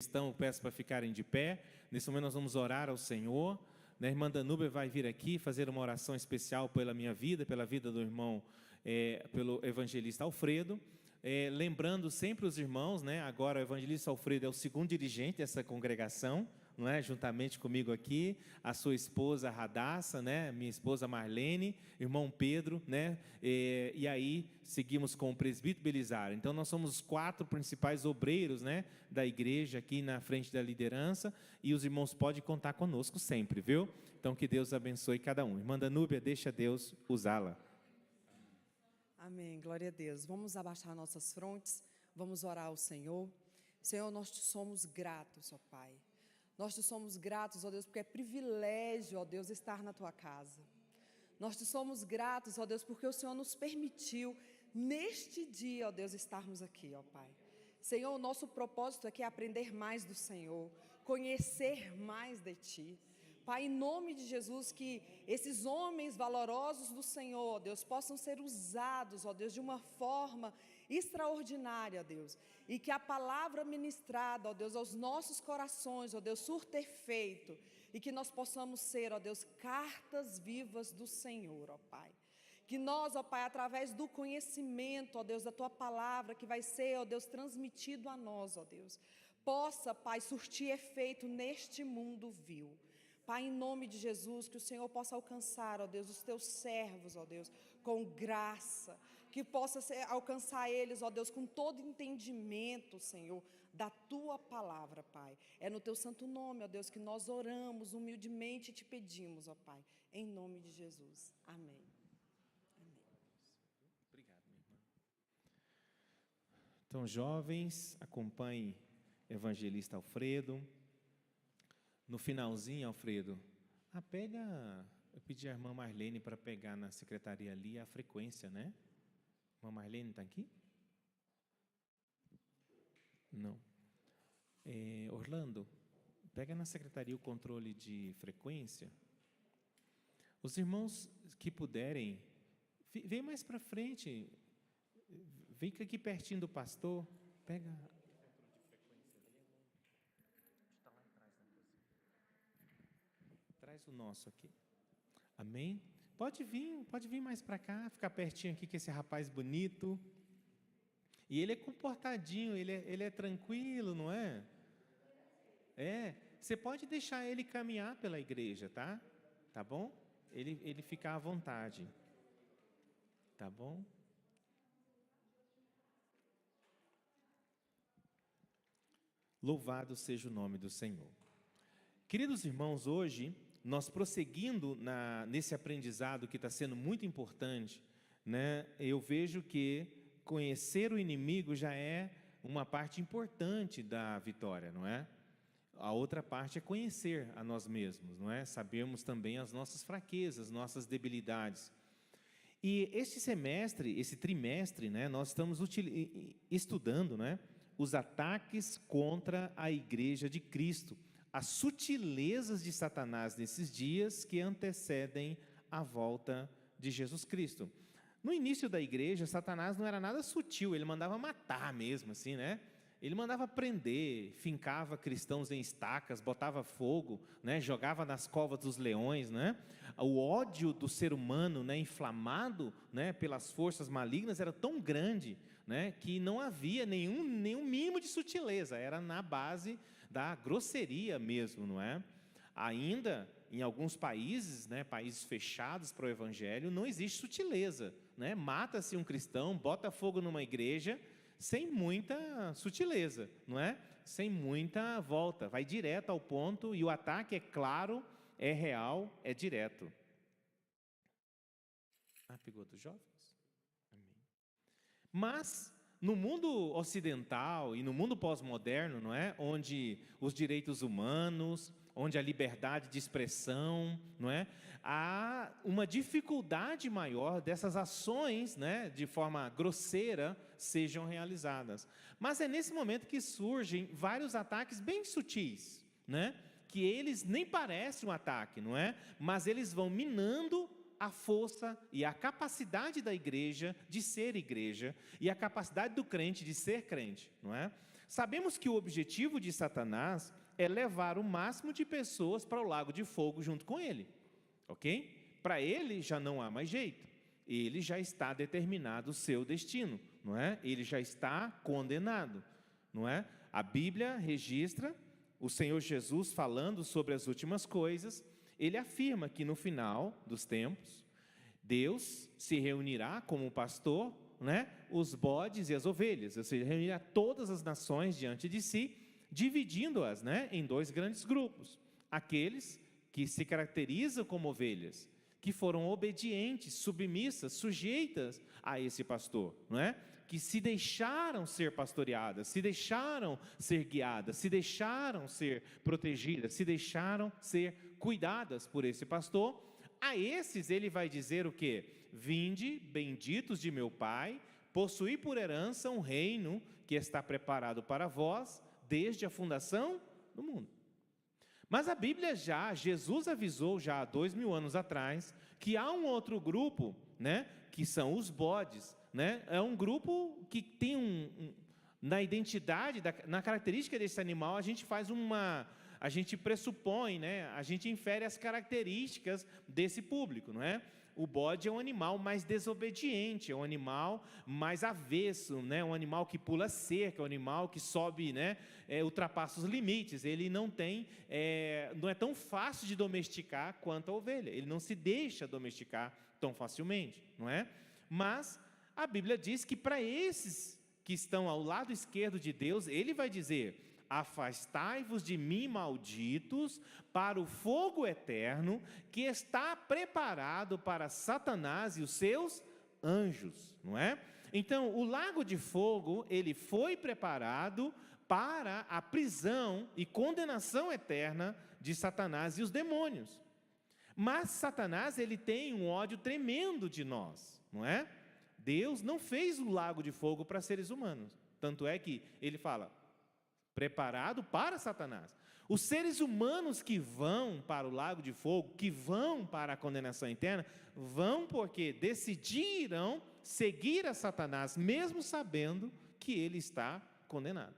Então, peço para ficarem de pé. Nesse momento nós vamos orar ao Senhor. A irmã Danúbia vai vir aqui fazer uma oração especial pela minha vida, pela vida do irmão, pelo evangelista Alfredo. Lembrando sempre os irmãos, né? Agora o evangelista Alfredo é o segundo dirigente dessa congregação, não é? Juntamente comigo aqui, a sua esposa Radassa, né? Minha esposa Marlene, irmão Pedro, né? E aí seguimos com o presbítero Belisário. Então nós somos os 4 principais obreiros, né? Da igreja aqui na frente da liderança, e os irmãos podem contar conosco sempre, viu? Então que Deus abençoe cada um. Irmã Danúbia, deixa Deus usá-la. Amém, glória a Deus. Vamos abaixar nossas frontes, vamos orar ao Senhor. Senhor, nós te somos gratos, ó Pai. Nós te somos gratos, ó Deus, porque é privilégio, ó Deus, estar na tua casa. Nós te somos gratos, ó Deus, porque o Senhor nos permitiu, neste dia, ó Deus, estarmos aqui, ó Pai. Senhor, o nosso propósito aqui é aprender mais do Senhor, conhecer mais de Ti. Pai, em nome de Jesus, que esses homens valorosos do Senhor, ó Deus, possam ser usados, ó Deus, de uma forma extraordinária, ó Deus, e que a palavra ministrada, ó Deus, aos nossos corações, ó Deus, surta efeito, e que nós possamos ser, ó Deus, cartas vivas do Senhor, ó Pai. Que nós, ó Pai, através do conhecimento, ó Deus, da Tua palavra, que vai ser, ó Deus, transmitido a nós, ó Deus, possa, Pai, surtir efeito neste mundo vil. Pai, em nome de Jesus, que o Senhor possa alcançar, ó Deus, os Teus servos, ó Deus, com graça, que possa alcançar eles, ó Deus, com todo entendimento, Senhor, da Tua palavra, Pai. É no Teu santo nome, ó Deus, que nós oramos humildemente e te pedimos, ó Pai, em nome de Jesus. Amém. Obrigado, minha irmã. Então, jovens, acompanhem o evangelista Alfredo. No finalzinho, Alfredo, eu pedi à irmã Marlene para pegar na secretaria ali a frequência, né? Irmã Marlene está aqui? Não. Orlando, pega na secretaria o controle de frequência. Os irmãos que puderem, vem mais para frente, vem aqui pertinho do pastor, pega. Traz o nosso aqui. Amém? Pode vir mais para cá, ficar pertinho aqui com esse rapaz bonito. E ele é comportadinho, ele é tranquilo, não é? Você pode deixar ele caminhar pela igreja, tá? Tá bom? Ele fica à vontade. Tá bom? Louvado seja o nome do Senhor. Queridos irmãos, hoje nós prosseguindo nesse aprendizado que está sendo muito importante, né? Eu vejo que conhecer o inimigo já é uma parte importante da vitória, não é? A outra parte é conhecer a nós mesmos, não é? Sabermos também as nossas fraquezas, nossas debilidades. E esse trimestre, né? Nós estamos estudando, né? Os ataques contra a Igreja de Cristo, as sutilezas de Satanás nesses dias que antecedem a volta de Jesus Cristo. No início da igreja, Satanás não era nada sutil, ele mandava matar mesmo, assim, né? Ele mandava prender, fincava cristãos em estacas, botava fogo, né? Jogava nas covas dos leões, né? O ódio do ser humano, né? Inflamado, né? Pelas forças malignas era tão grande, né? Que não havia nenhum mínimo de sutileza, era na base da grosseria mesmo, não é? Ainda em alguns países, né, países fechados para o evangelho, não existe sutileza, né? Mata-se um cristão, bota fogo numa igreja, sem muita sutileza, não é? Sem muita volta, vai direto ao ponto e o ataque é claro, é real, é direto. Pegou dos jovens? Amém. Mas no mundo ocidental e no mundo pós-moderno, não é? Onde os direitos humanos, onde a liberdade de expressão, não é? Há uma dificuldade maior dessas ações, né, de forma grosseira, sejam realizadas. Mas é nesse momento que surgem vários ataques bem sutis, né? Que eles nem parecem um ataque, não é? Mas eles vão minando a força e a capacidade da igreja de ser igreja e a capacidade do crente de ser crente, não é? Sabemos que o objetivo de Satanás é levar o máximo de pessoas para o lago de fogo junto com ele, ok? Para ele já não há mais jeito, ele já está determinado o seu destino, não é? Ele já está condenado, não é? A Bíblia registra o Senhor Jesus falando sobre as últimas coisas. Ele afirma que no final dos tempos, Deus se reunirá como pastor, né, os bodes e as ovelhas, ou seja, reunirá todas as nações diante de si, dividindo-as, né, em dois grandes grupos: aqueles que se caracterizam como ovelhas, que foram obedientes, submissas, sujeitas a esse pastor, não é? Que se deixaram ser pastoreadas, se deixaram ser guiadas, se deixaram ser protegidas, se deixaram ser cuidadas por esse pastor. A esses ele vai dizer o quê? Vinde, benditos de meu Pai, possuí por herança um reino que está preparado para vós desde a fundação do mundo. Mas a Bíblia Jesus avisou já há 2000 anos atrás, que há um outro grupo, né, que são os bodes, né? É um grupo que tem na identidade, na característica desse animal, a gente pressupõe, né, a gente infere as características desse público, não é? O bode é um animal mais desobediente, é um animal mais avesso, né? Um animal que pula cerca, é um animal que sobe, né? Ultrapassa os limites. Ele não é tão fácil de domesticar quanto a ovelha. Ele não se deixa domesticar tão facilmente, não é? Mas a Bíblia diz que para esses que estão ao lado esquerdo de Deus, ele vai dizer: afastai-vos de mim, malditos, para o fogo eterno que está preparado para Satanás e os seus anjos, não é? Então, o lago de fogo, ele foi preparado para a prisão e condenação eterna de Satanás e os demônios. Mas Satanás, ele tem um ódio tremendo de nós, não é? Deus não fez o lago de fogo para seres humanos. Tanto é que ele fala: preparado para Satanás. Os seres humanos que vão para o lago de fogo, que vão para a condenação eterna, vão porque decidiram seguir a Satanás, mesmo sabendo que ele está condenado,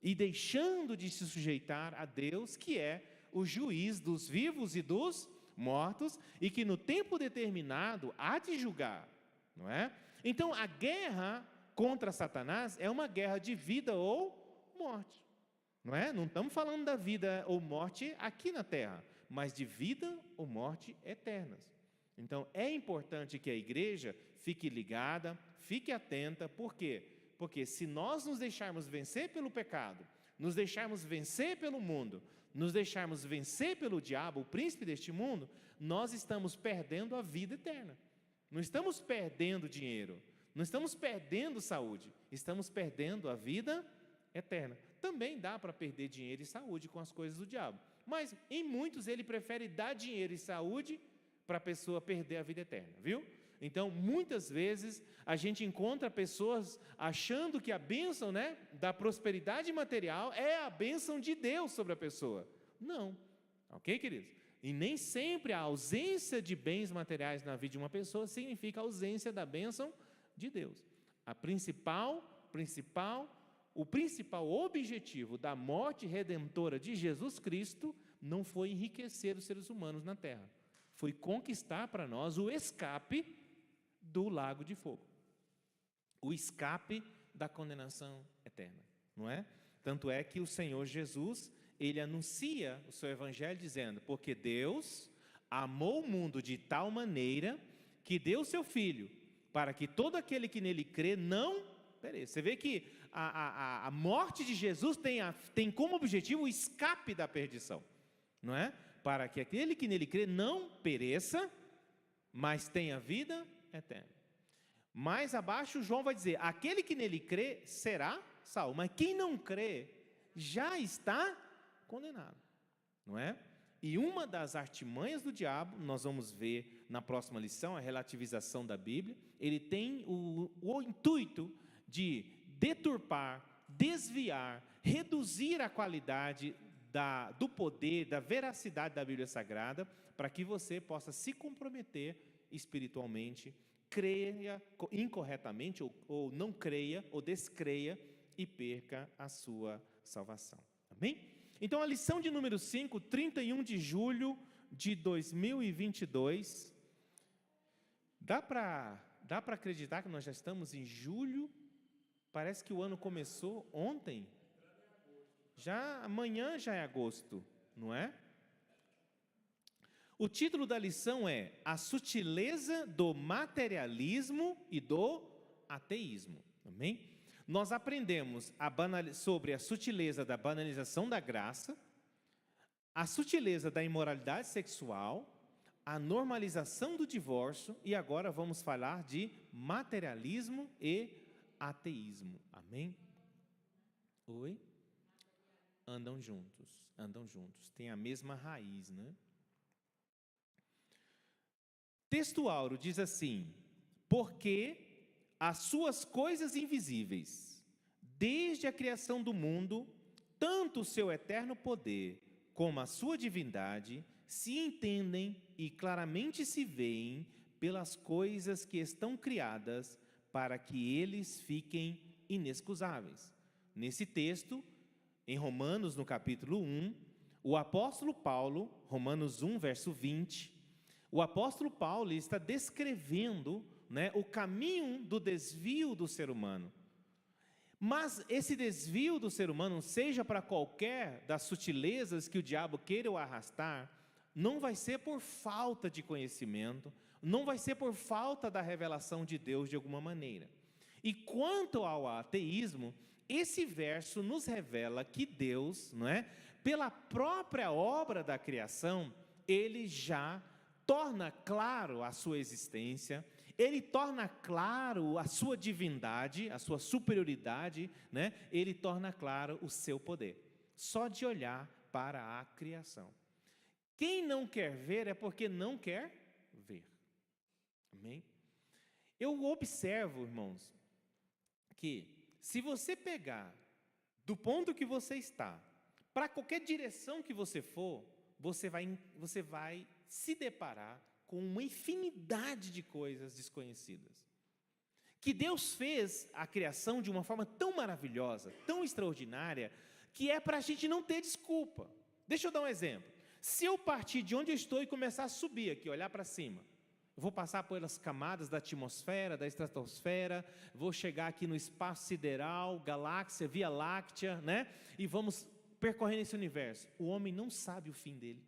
e deixando de se sujeitar a Deus, que é o juiz dos vivos e dos mortos, e que no tempo determinado há de julgar, não é? Então, a guerra contra Satanás é uma guerra de vida ou morte. Não é? Não estamos falando da vida ou morte aqui na terra, mas de vida ou morte eternas. Então, é importante que a igreja fique ligada, fique atenta. Por quê? Porque se nós nos deixarmos vencer pelo pecado, nos deixarmos vencer pelo mundo, nos deixarmos vencer pelo diabo, o príncipe deste mundo, nós estamos perdendo a vida eterna. Não estamos perdendo dinheiro, não estamos perdendo saúde, estamos perdendo a vida eterna. Também dá para perder dinheiro e saúde com as coisas do diabo, mas em muitos ele prefere dar dinheiro e saúde para a pessoa perder a vida eterna, viu? Então, muitas vezes, a gente encontra pessoas achando que a bênção, né, da prosperidade material é a bênção de Deus sobre a pessoa. Não, ok, queridos? E nem sempre a ausência de bens materiais na vida de uma pessoa significa a ausência da bênção de Deus. O principal objetivo da morte redentora de Jesus Cristo não foi enriquecer os seres humanos na terra, foi conquistar para nós o escape do lago de fogo, o escape da condenação eterna, não é? Tanto é que o Senhor Jesus, ele anuncia o seu evangelho dizendo: porque Deus amou o mundo de tal maneira que deu o seu Filho, para que todo aquele que nele crê não pereça. Você vê que a morte de Jesus tem como objetivo o escape da perdição, não é? Para que aquele que nele crê não pereça, mas tenha vida eterna. Mais abaixo, João vai dizer: aquele que nele crê será salvo, mas quem não crê já está condenado, não é? E uma das artimanhas do diabo, nós vamos ver na próxima lição, a relativização da Bíblia. Ele tem o intuito de deturpar, desviar, reduzir a qualidade do poder, da veracidade da Bíblia Sagrada, para que você possa se comprometer espiritualmente, creia incorretamente ou não creia ou descreia e perca a sua salvação. Amém? Então, a lição de número 5, 31 de julho de 2022. Dá para acreditar que nós já estamos em julho? Parece que o ano começou ontem. Amanhã já é agosto, não é? O título da lição é A Sutileza do Materialismo e do Ateísmo. Amém? Nós aprendemos sobre a sutileza da banalização da graça, a sutileza da imoralidade sexual, a normalização do divórcio, e agora vamos falar de materialismo e ateísmo. Amém? Oi? Andam juntos. Tem a mesma raiz, né? Texto áureo diz assim: porque as suas coisas invisíveis, desde a criação do mundo, tanto o seu eterno poder como a sua divindade, se entendem e claramente se veem pelas coisas que estão criadas, para que eles fiquem inexcusáveis. Nesse texto, em Romanos, no capítulo 1, o apóstolo Paulo, Romanos 1, verso 20, o apóstolo Paulo está descrevendo, né, o caminho do desvio do ser humano. Mas esse desvio do ser humano, seja para qualquer das sutilezas que o diabo queira o arrastar, não vai ser por falta de conhecimento, não vai ser por falta da revelação de Deus de alguma maneira. E quanto ao ateísmo, esse verso nos revela que Deus, não é, pela própria obra da criação, Ele já torna claro a sua existência, Ele torna claro a sua divindade, a sua superioridade, né? Ele torna claro o seu poder, só de olhar para a criação. Quem não quer ver é porque não quer ver. Amém? Eu observo, irmãos, que se você pegar do ponto que você está, para qualquer direção que você for, você vai se deparar com uma infinidade de coisas desconhecidas. Que Deus fez a criação de uma forma tão maravilhosa, tão extraordinária, que é para a gente não ter desculpa. Deixa eu dar um exemplo. Se eu partir de onde eu estou e começar a subir aqui, olhar para cima, eu vou passar pelas camadas da atmosfera, da estratosfera, vou chegar aqui no espaço sideral, galáxia, Via Láctea, né? E vamos percorrendo esse universo. O homem não sabe o fim dele.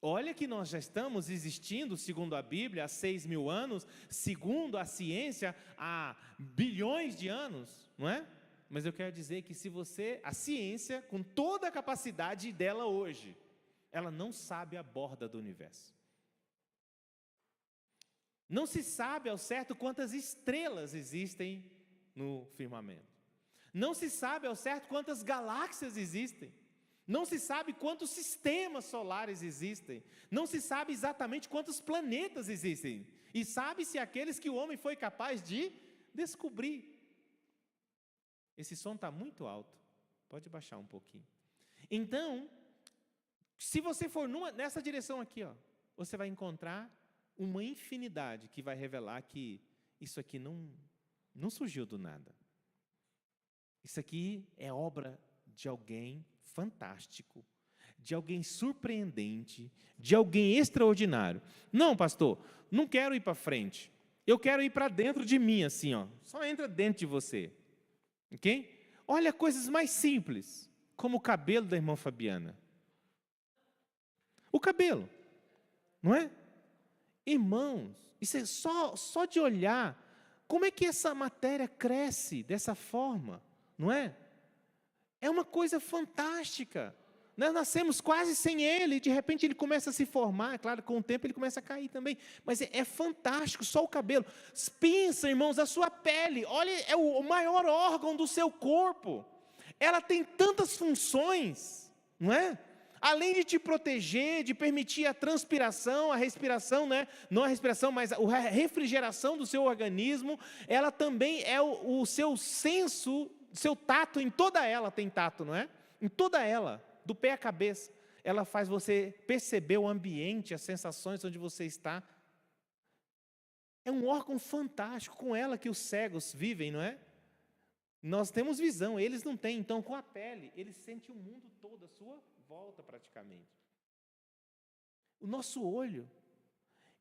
Olha que nós já estamos existindo, segundo a Bíblia, há 6.000 anos, segundo a ciência, há bilhões de anos, não é? Mas eu quero dizer que a ciência, com toda a capacidade dela hoje, ela não sabe a borda do universo. Não se sabe ao certo quantas estrelas existem no firmamento. Não se sabe ao certo quantas galáxias existem. Não se sabe quantos sistemas solares existem. Não se sabe exatamente quantos planetas existem. E sabe-se aqueles que o homem foi capaz de descobrir. Esse som está muito alto. Pode baixar um pouquinho. Então, se você for nessa direção aqui, ó, você vai encontrar uma infinidade que vai revelar que isso aqui não surgiu do nada. Isso aqui é obra de alguém fantástico, de alguém surpreendente, de alguém extraordinário. Não, pastor, não quero ir para frente. Eu quero ir para dentro de mim, assim, ó. Só entra dentro de você. Ok? Olha coisas mais simples, como o cabelo da irmã Fabiana. O cabelo, não é? Irmãos, isso é só de olhar. Como é que essa matéria cresce dessa forma, não é? É uma coisa fantástica. Nós nascemos quase sem ele, e de repente ele começa a se formar. É claro, com o tempo ele começa a cair também. Mas é fantástico, só o cabelo. Pensa, irmãos, a sua pele. Olha, é o maior órgão do seu corpo. Ela tem tantas funções, não é? Além de te proteger, de permitir a transpiração, a respiração, né? Não a respiração, mas a refrigeração do seu organismo, ela também é o seu senso, seu tato, em toda ela tem tato, não é? Em toda ela, do pé à cabeça, ela faz você perceber o ambiente, as sensações onde você está. É um órgão fantástico, com ela que os cegos vivem, não é? Nós temos visão, eles não têm. Então, com a pele, eles sentem o mundo todo à sua volta, praticamente. O nosso olho,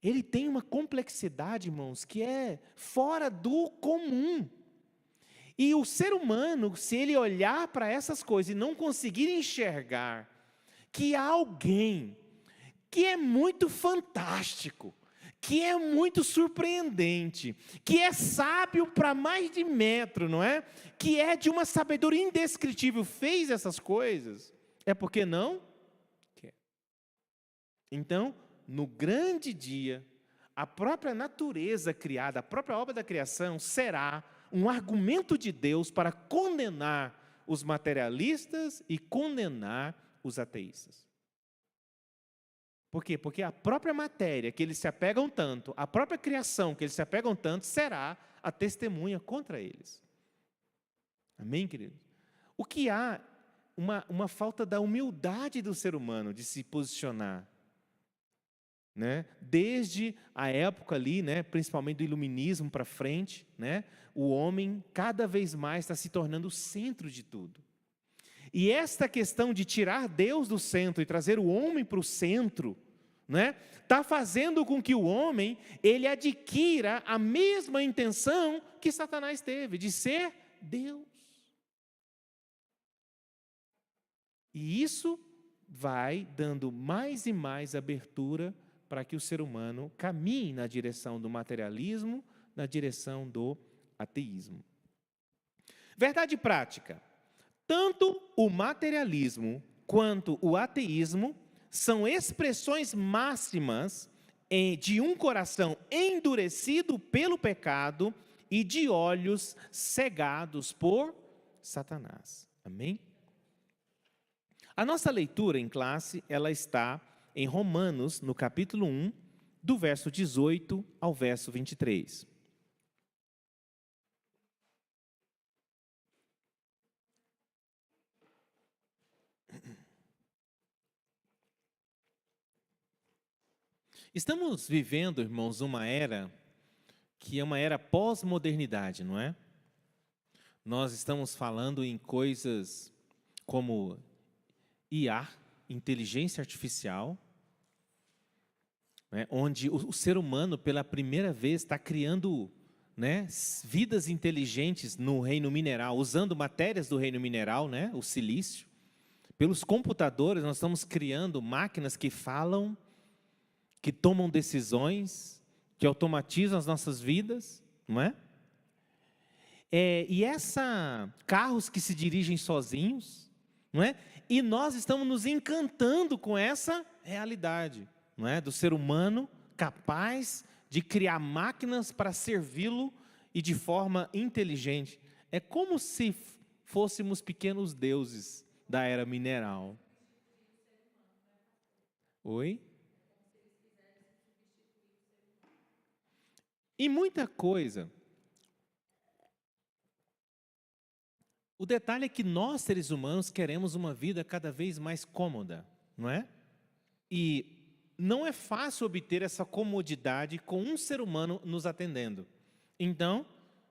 ele tem uma complexidade, irmãos, que é fora do comum. E o ser humano, se ele olhar para essas coisas e não conseguir enxergar que há alguém que é muito fantástico, que é muito surpreendente, que é sábio para mais de metro, não é? Que é de uma sabedoria indescritível, fez essas coisas, é porque não quer. Então, no grande dia, a própria natureza criada, a própria obra da criação será um argumento de Deus para condenar os materialistas e condenar os ateístas. Por quê? Porque a própria matéria que eles se apegam tanto, a própria criação que eles se apegam tanto, será a testemunha contra eles. Amém, querido? O que há uma falta da humildade do ser humano de se posicionar, né? Desde a época ali, né, principalmente do iluminismo para frente, né, o homem cada vez mais está se tornando o centro de tudo. E esta questão de tirar Deus do centro e trazer o homem para o centro, né, está fazendo com que o homem ele adquira a mesma intenção que Satanás teve, de ser Deus. E isso vai dando mais e mais abertura para que o ser humano caminhe na direção do materialismo, na direção do ateísmo. Verdade prática. Tanto o materialismo quanto o ateísmo são expressões máximas de um coração endurecido pelo pecado e de olhos cegados por Satanás. Amém? A nossa leitura em classe, ela está em Romanos, no capítulo 1, do verso 18 ao verso 23. Estamos vivendo, irmãos, uma era que é uma era pós-modernidade, não é? Nós estamos falando em coisas como IA, inteligência artificial, né, onde o ser humano, pela primeira vez, está criando, né, vidas inteligentes no reino mineral, usando matérias do reino mineral, né, o silício. Pelos computadores, nós estamos criando máquinas que falam, que tomam decisões, que automatizam as nossas vidas, não é? E carros que se dirigem sozinhos, não é? E nós estamos nos encantando com essa realidade, não é? Do ser humano capaz de criar máquinas para servi-lo e de forma inteligente. É como se fôssemos pequenos deuses da era mineral. Oi? E muita coisa. O detalhe é que nós, seres humanos, queremos uma vida cada vez mais cômoda, não é? E não é fácil obter essa comodidade com um ser humano nos atendendo. Então,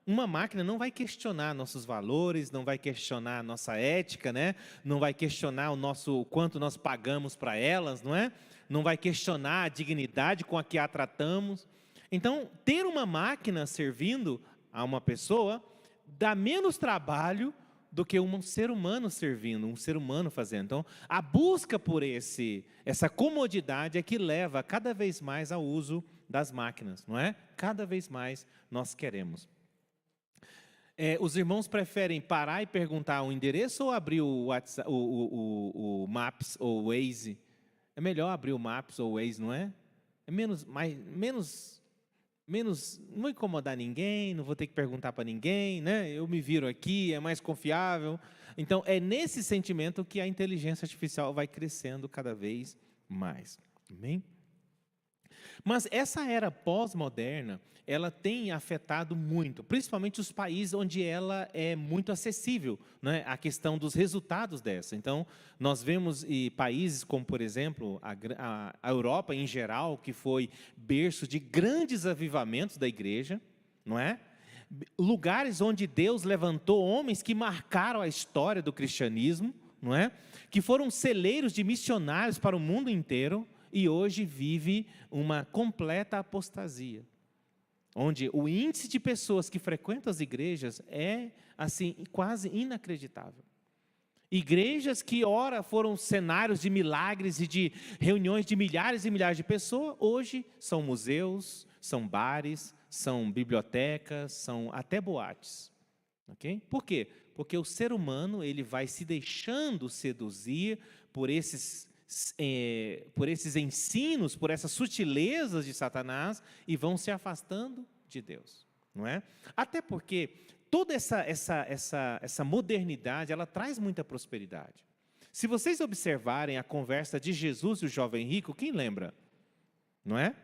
uma máquina não vai questionar nossos valores, não vai questionar a nossa ética, né? Não vai questionar o quanto nós pagamos para elas, não é? Não vai questionar a dignidade com a que a tratamos. Então, ter uma máquina servindo a uma pessoa dá menos trabalho do que um ser humano servindo, um ser humano fazendo. Então, a busca por essa comodidade é que leva cada vez mais ao uso das máquinas, não é? Cada vez mais nós queremos. Os irmãos preferem parar e perguntar o endereço ou abrir o WhatsApp, o Maps ou o Waze? É melhor abrir o Maps ou o Waze, não é? É menos, não vou incomodar ninguém, não vou ter que perguntar para ninguém, né? Eu me viro aqui, é mais confiável. Então, é nesse sentimento que a inteligência artificial vai crescendo cada vez mais. Amém? Mas essa era pós-moderna, ela tem afetado muito, principalmente os países onde ela é muito acessível, né? A questão dos resultados dessa. Então, nós vemos países como, por exemplo, a Europa em geral, que foi berço de grandes avivamentos da igreja, não é? Lugares onde Deus levantou homens que marcaram a história do cristianismo, não é? Que foram celeiros de missionários para o mundo inteiro, e hoje vive uma completa apostasia, onde o índice de pessoas que frequentam as igrejas é, assim, quase inacreditável. Igrejas que ora foram cenários de milagres e de reuniões de milhares e milhares de pessoas, hoje são museus, são bares, são bibliotecas, são até boates. Okay? Por quê? Porque o ser humano ele vai se deixando seduzir por esses ensinos, por essas sutilezas de Satanás, e vão se afastando de Deus, não é? Até porque toda essa modernidade, ela traz muita prosperidade. Se vocês observarem a conversa de Jesus e o jovem rico, quem lembra? Não é?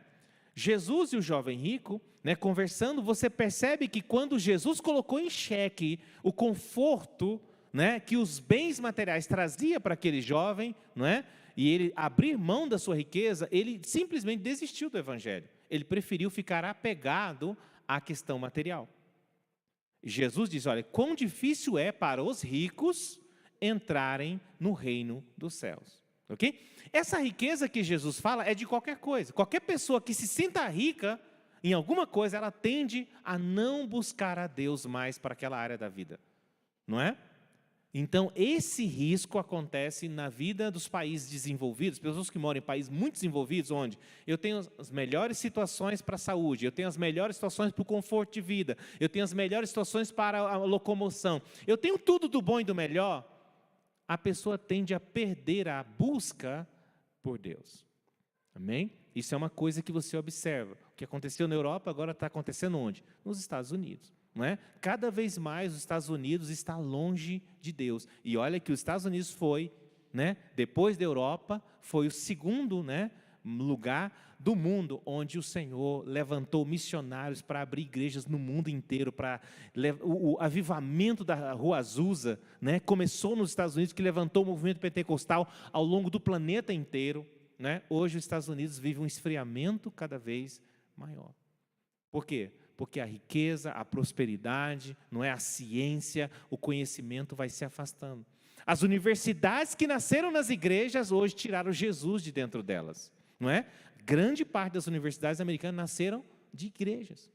Jesus e o jovem rico, né, conversando, você percebe que quando Jesus colocou em xeque o conforto, né, que os bens materiais traziam para aquele jovem, não é? E ele abrir mão da sua riqueza, ele simplesmente desistiu do evangelho. Ele preferiu ficar apegado à questão material. Jesus diz, olha, quão difícil é para os ricos entrarem no reino dos céus. Ok? Essa riqueza que Jesus fala é de qualquer coisa. Qualquer pessoa que se sinta rica em alguma coisa, ela tende a não buscar a Deus mais para aquela área da vida. Não é? Então, esse risco acontece na vida dos países desenvolvidos, pessoas que moram em países muito desenvolvidos, onde eu tenho as melhores situações para a saúde, eu tenho as melhores situações para o conforto de vida, eu tenho as melhores situações para a locomoção, eu tenho tudo do bom e do melhor. A pessoa tende a perder a busca por Deus. Amém? Isso é uma coisa que você observa. O que aconteceu na Europa, agora está acontecendo onde? Nos Estados Unidos. Não é? Cada vez mais os Estados Unidos está longe de Deus. E olha que os Estados Unidos foi, né, depois da Europa, foi o segundo, né, lugar do mundo onde o Senhor levantou missionários para abrir igrejas no mundo inteiro, para o avivamento da Rua Azusa, né, começou nos Estados Unidos, que levantou o movimento pentecostal ao longo do planeta inteiro, né? Hoje os Estados Unidos vivem um esfriamento cada vez maior. Por quê? Porque a riqueza, a prosperidade, não é, a ciência, o conhecimento vai se afastando. As universidades que nasceram nas igrejas hoje tiraram Jesus de dentro delas, não é? Grande parte das universidades americanas nasceram de igrejas,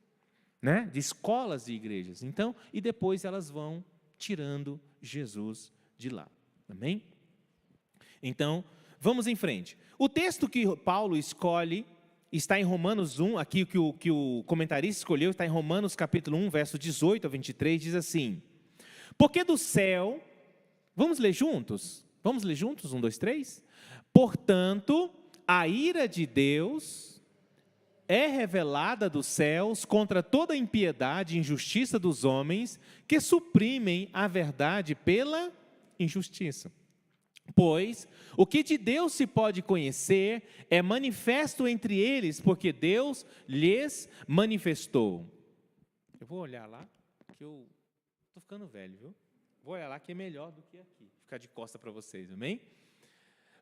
né? De escolas de igrejas. Então, e depois elas vão tirando Jesus de lá. Amém? Então, vamos em frente. O texto que Paulo escolhe está em Romanos 1, aqui que o comentarista escolheu, está em Romanos capítulo 1, verso 18 a 23, diz assim: porque do céu, vamos ler juntos? Vamos ler juntos? 1, 2, 3? Portanto, a ira de Deus é revelada dos céus contra toda a impiedade e injustiça dos homens que suprimem a verdade pela injustiça. Pois o que de Deus se pode conhecer é manifesto entre eles, porque Deus lhes manifestou. Eu vou olhar lá, que eu estou ficando velho, viu? Vou olhar lá que é melhor do que aqui, ficar de costa para vocês, amém?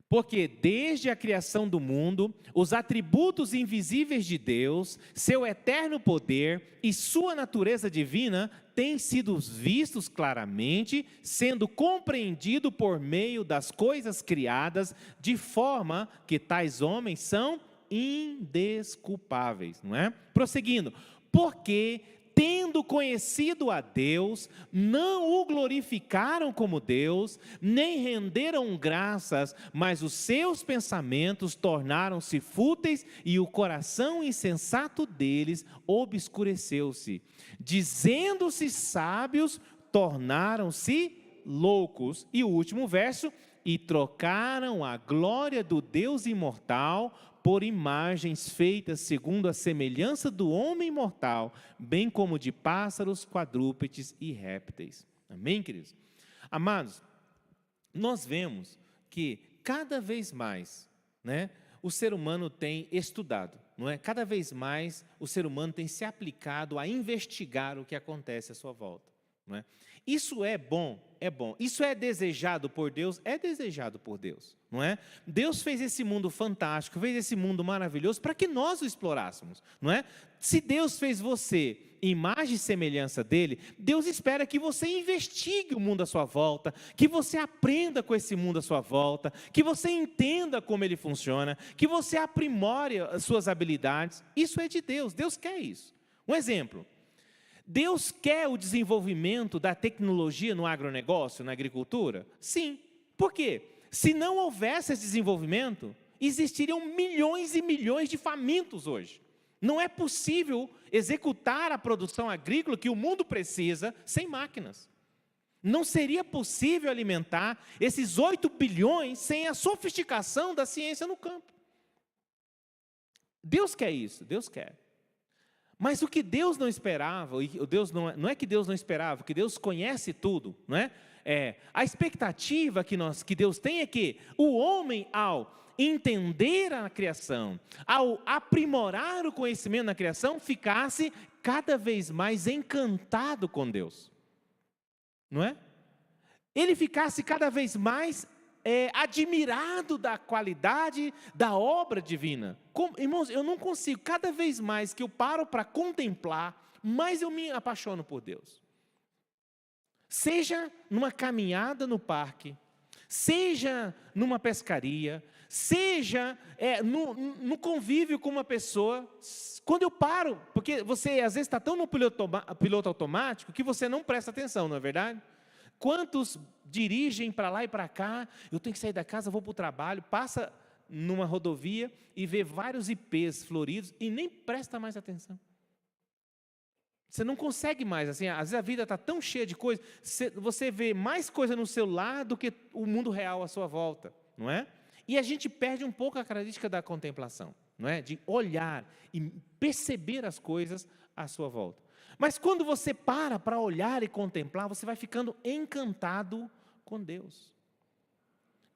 Porque desde a criação do mundo, os atributos invisíveis de Deus, seu eterno poder e sua natureza divina têm sido vistos claramente, sendo compreendido por meio das coisas criadas, de forma que tais homens são indesculpáveis, não é? Prosseguindo, porque tendo conhecido a Deus, não o glorificaram como Deus, nem renderam graças, mas os seus pensamentos tornaram-se fúteis e o coração insensato deles obscureceu-se. Dizendo-se sábios, tornaram-se loucos. E o último verso, e trocaram a glória do Deus imortal por imagens feitas segundo a semelhança do homem mortal, bem como de pássaros, quadrúpedes e répteis. Amém, queridos? Amados, nós vemos que cada vez mais, né, o ser humano tem estudado, não é? Cada vez mais o ser humano tem se aplicado a investigar o que acontece à sua volta. não é? Isso é bom, é bom. Isso é desejado por Deus, é desejado por Deus, não é? Deus fez esse mundo fantástico, fez esse mundo maravilhoso para que nós o explorássemos, não é? Se Deus fez você imagem e semelhança dele, Deus espera que você investigue o mundo à sua volta, que você aprenda com esse mundo à sua volta, que você entenda como ele funciona, que você aprimore as suas habilidades. Isso é de Deus, Deus quer isso. Um exemplo: Deus quer o desenvolvimento da tecnologia no agronegócio, na agricultura? Sim. Por quê? Se não houvesse esse desenvolvimento, existiriam milhões e milhões de famintos hoje. Não é possível executar a produção agrícola que o mundo precisa sem máquinas. Não seria possível alimentar esses 8 bilhões sem a sofisticação da ciência no campo. Deus quer isso, Deus quer. Mas o que Deus não esperava, não é que Deus não esperava, que Deus conhece tudo, não é? A expectativa que Deus tem é que o homem, ao entender a criação, ao aprimorar o conhecimento na criação, ficasse cada vez mais encantado com Deus, não é? Ele ficasse cada vez mais admirado da qualidade da obra divina. Irmãos, eu não consigo, cada vez mais que eu paro para contemplar, mais eu me apaixono por Deus. Seja numa caminhada no parque, seja numa pescaria, seja no convívio com uma pessoa. Quando eu paro, porque você às vezes está tão no piloto automático que você não presta atenção, não é verdade? Quantos dirigem para lá e para cá? Eu tenho que sair da casa, vou para o trabalho, passa numa rodovia e vê vários IPs floridos e nem presta mais atenção. Você não consegue mais, assim, às vezes a vida está tão cheia de coisas, você vê mais coisa no celular do que o mundo real à sua volta, não é? E a gente perde um pouco a característica da contemplação, não é? De olhar e perceber as coisas à sua volta. Mas quando você para olhar e contemplar, você vai ficando encantado com Deus.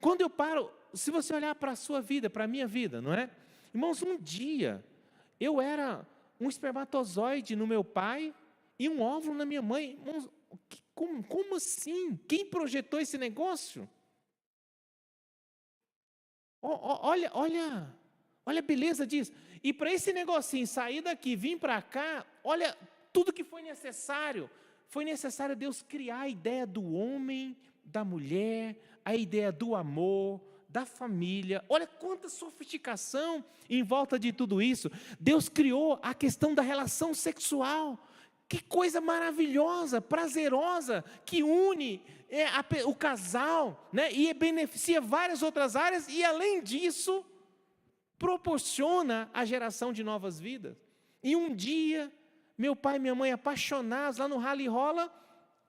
Quando eu paro, se você olhar para a sua vida, para a minha vida, não é? Irmãos, um dia eu era um espermatozoide no meu pai e um óvulo na minha mãe. Irmãos, como assim? Quem projetou esse negócio? Olha a beleza disso. E para esse negocinho sair daqui, vir para cá, olha tudo que foi necessário. Foi necessário Deus criar a ideia do homem, da mulher, a ideia do amor, da família. Olha quanta sofisticação em volta de tudo isso. Deus criou a questão da relação sexual. Que coisa maravilhosa, prazerosa, que une o casal, né? E beneficia várias outras áreas e, além disso, proporciona a geração de novas vidas. E um dia, meu pai e minha mãe apaixonados lá no rally rola,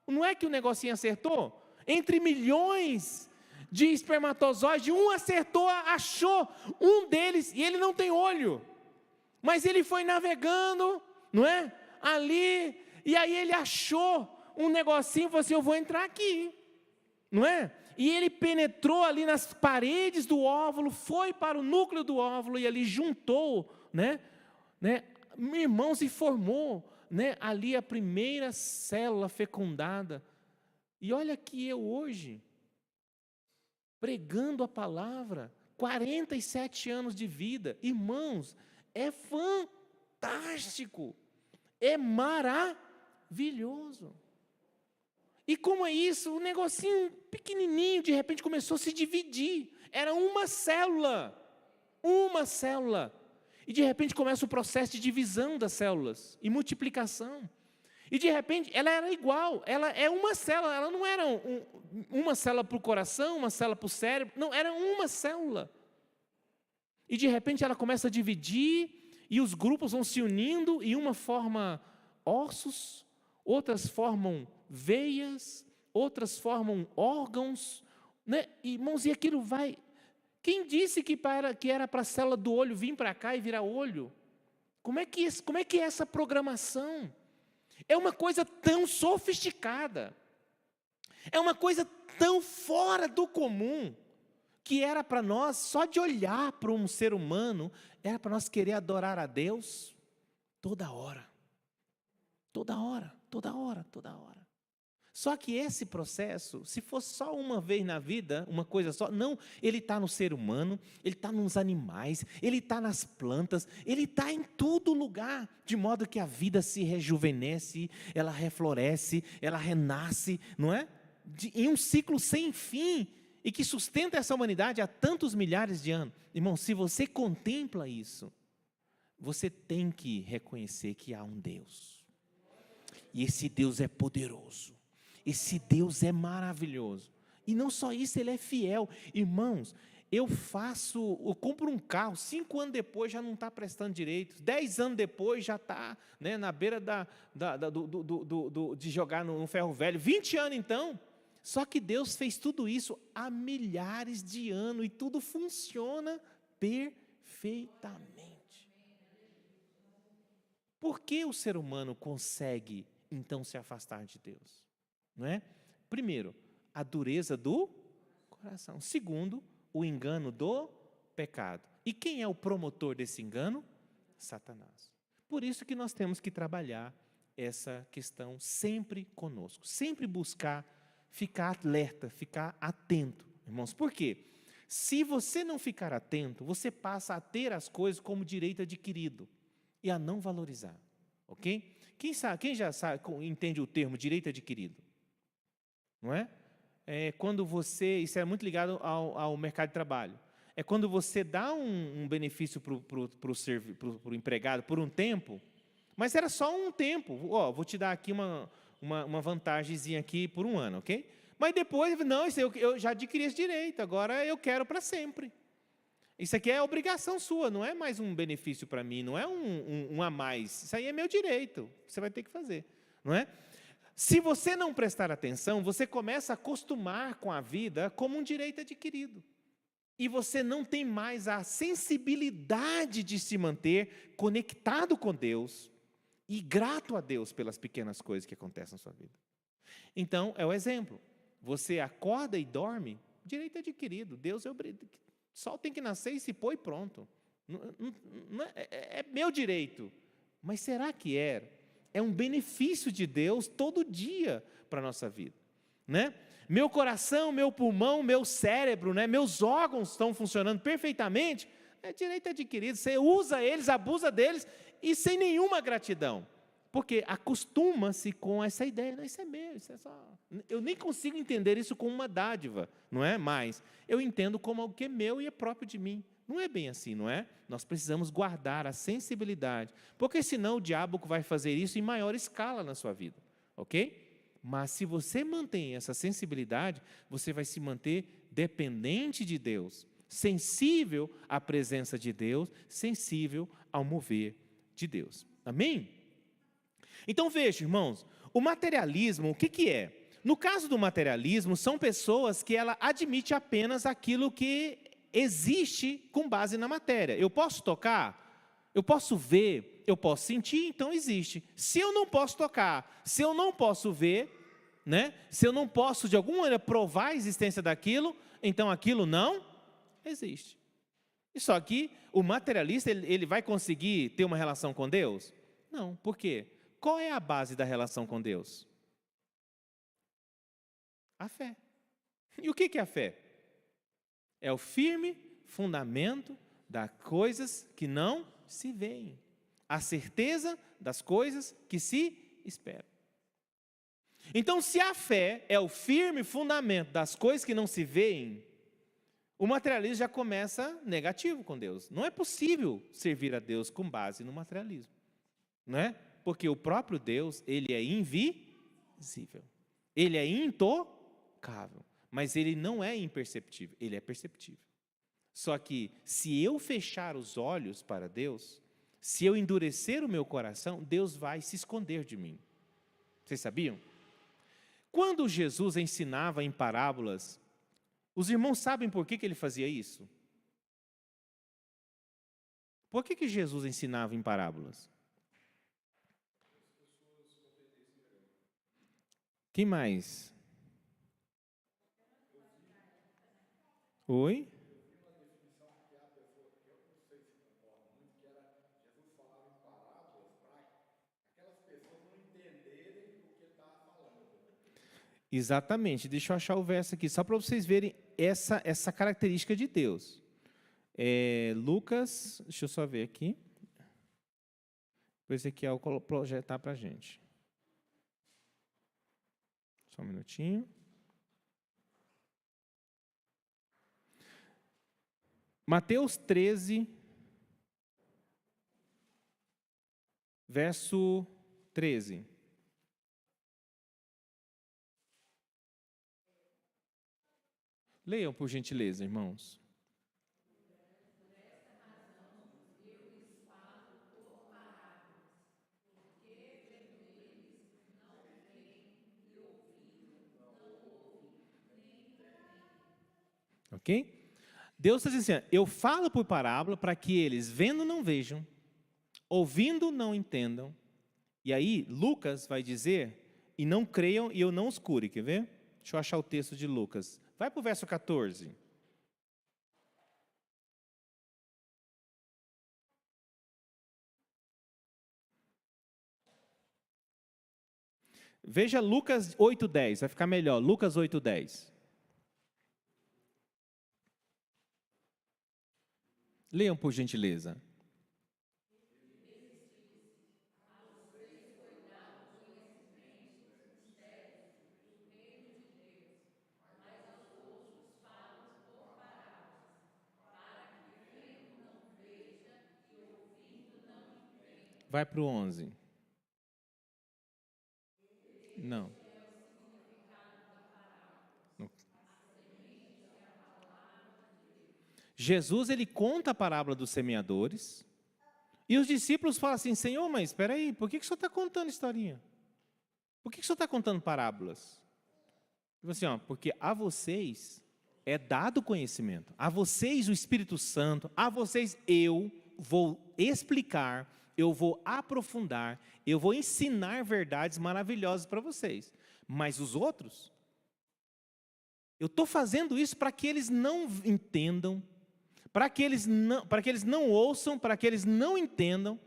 não é que o negocinho acertou? Entre milhões de espermatozoides, um acertou, achou um deles, e ele não tem olho, mas ele foi navegando, não é? Ali, e aí ele achou um negocinho e falou assim: eu vou entrar aqui, não é? E ele penetrou ali nas paredes do óvulo, foi para o núcleo do óvulo e ali juntou, né? Irmãos, e formou, né, ali a primeira célula fecundada. E olha que eu hoje, pregando a palavra, 47 anos de vida, irmãos, é fantástico, é maravilhoso. E como é isso? Um negocinho pequenininho, de repente começou a se dividir, era uma célula, e de repente começa o processo de divisão das células, e multiplicação, e de repente ela era igual, ela é uma célula, ela não era uma célula para o coração, uma célula para o cérebro, não, era uma célula. E de repente ela começa a dividir, e os grupos vão se unindo, e uma forma ossos, outras formam veias, outras formam órgãos, né? Irmãos, e aquilo vai... Quem disse que era para a célula do olho vir para cá e virar olho? Como é que é essa programação? É uma coisa tão sofisticada, é uma coisa tão fora do comum, que era para nós, só de olhar para um ser humano, era para nós querer adorar a Deus toda hora. Toda hora. Só que esse processo, se fosse só uma vez na vida, uma coisa só, não, ele está no ser humano, ele está nos animais, ele está nas plantas, ele está em todo lugar, de modo que a vida se rejuvenesce, ela refloresce, ela renasce, não é? Em um ciclo sem fim, e que sustenta essa humanidade há tantos milhares de anos. Irmão, se você contempla isso, você tem que reconhecer que há um Deus. E esse Deus é poderoso. Esse Deus é maravilhoso. E não só isso, Ele é fiel. Irmãos, eu compro um carro, 5 anos depois já não está prestando direito, 10 anos depois já está, né, na beira de jogar no ferro velho, 20 anos então. Só que Deus fez tudo isso há milhares de anos e tudo funciona perfeitamente. Por que o ser humano consegue então se afastar de Deus? Não é? Primeiro, a dureza do coração. Segundo, o engano do pecado. E quem é o promotor desse engano? Satanás. Por isso que nós temos que trabalhar essa questão sempre conosco. Sempre buscar ficar alerta, ficar atento. Irmãos, por quê? Se você não ficar atento, você passa a ter as coisas como direito adquirido e a não valorizar. Ok? Quem já sabe, entende o termo direito adquirido? Não é? Quando você, isso é muito ligado ao mercado de trabalho, é quando você dá um benefício para o empregado por um tempo, mas era só um tempo, vou te dar aqui uma vantagemzinha aqui por um ano, ok? Mas depois, não, isso eu já adquiri esse direito, agora eu quero para sempre. Isso aqui é obrigação sua, não é mais um benefício para mim, não é um a mais, isso aí é meu direito, você vai ter que fazer, não é? Se você não prestar atenção, você começa a acostumar com a vida como um direito adquirido. E você não tem mais a sensibilidade de se manter conectado com Deus e grato a Deus pelas pequenas coisas que acontecem na sua vida. Então, é o exemplo. Você acorda e dorme, direito adquirido. Deus só tem que nascer e se pôr e pronto. É meu direito. Mas será que é? É um benefício de Deus todo dia para a nossa vida, né? Meu coração, meu pulmão, meu cérebro, né? Meus órgãos estão funcionando perfeitamente, é direito adquirido. Você usa eles, abusa deles e sem nenhuma gratidão, porque acostuma-se com essa ideia, não, isso é meu, isso é só... Eu nem consigo entender isso como uma dádiva, não é? Mas eu entendo como algo que é meu e é próprio de mim. Não é bem assim, não é? Nós precisamos guardar a sensibilidade, porque senão o diabo vai fazer isso em maior escala na sua vida, ok? Mas se você mantém essa sensibilidade, você vai se manter dependente de Deus, sensível à presença de Deus, sensível ao mover de Deus. Amém? Então veja, irmãos, o materialismo, o que é? No caso do materialismo, são pessoas que ela admite apenas aquilo que existe com base na matéria. Eu posso tocar, eu posso ver, eu posso sentir, então existe. Se eu não posso tocar, se eu não posso ver, né? Se eu não posso de alguma maneira provar a existência daquilo, então aquilo não existe. E só que o materialista, ele vai conseguir ter uma relação com Deus? Não, por quê? Qual é a base da relação com Deus? A fé. E o que é a fé? É o firme fundamento das coisas que não se veem. A certeza das coisas que se esperam. Então, se a fé é o firme fundamento das coisas que não se veem, o materialismo já começa negativo com Deus. Não é possível servir a Deus com base no materialismo. Não é? Porque o próprio Deus, ele é invisível. Ele é intocável. Mas ele não é imperceptível, ele é perceptível. Só que, se eu fechar os olhos para Deus, se eu endurecer o meu coração, Deus vai se esconder de mim. Vocês sabiam? Quando Jesus ensinava em parábolas, os irmãos sabem por que ele fazia isso? Por que Jesus ensinava em parábolas? Quem mais? Oi? Exatamente. Deixa eu achar o verso aqui, só para vocês verem essa característica de Deus. Lucas, deixa eu só ver aqui. Depois Ezequiel projetar para a gente. Só um minutinho. Mateus 13, verso 13. Leiam, por gentileza, irmãos. Ok? Deus está dizendo assim, eu falo por parábola para que eles vendo não vejam, ouvindo não entendam. E aí Lucas vai dizer, e não creiam e eu não os cure. Quer ver? Deixa eu achar o texto de Lucas. Vai para o verso 14. Veja Lucas 8:10, vai ficar melhor. Lucas 8:10. Leiam, por gentileza. Vai para o 11. Não. Jesus, ele conta a parábola dos semeadores, e os discípulos falam assim, Senhor, mas espera aí, por que o Senhor está contando historinha? Por que o Senhor está contando parábolas? Tipo assim, porque a vocês é dado conhecimento, a vocês o Espírito Santo, a vocês eu vou explicar, eu vou aprofundar, eu vou ensinar verdades maravilhosas para vocês. Mas os outros, eu estou fazendo isso para que eles não entendam, para que eles não ouçam, para que eles não entendam.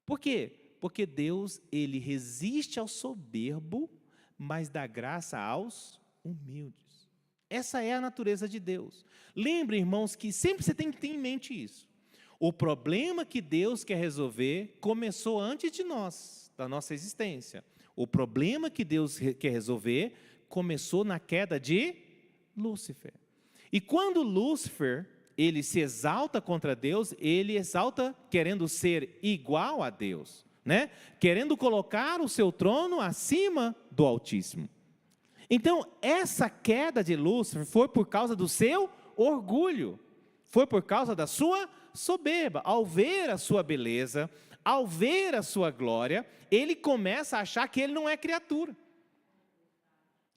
Por quê? Porque Deus, ele resiste ao soberbo, mas dá graça aos humildes. Essa é a natureza de Deus. Lembre, irmãos, que sempre você tem que ter em mente isso. O problema que Deus quer resolver começou antes de nós, da nossa existência. O problema que Deus quer resolver começou na queda de Lúcifer. E quando Lúcifer, ele se exalta contra Deus, ele exalta querendo ser igual a Deus, né? Querendo colocar o seu trono acima do Altíssimo. Então, essa queda de Lúcifer foi por causa do seu orgulho, foi por causa da sua soberba. Ao ver a sua beleza, ao ver a sua glória, ele começa a achar que ele não é criatura.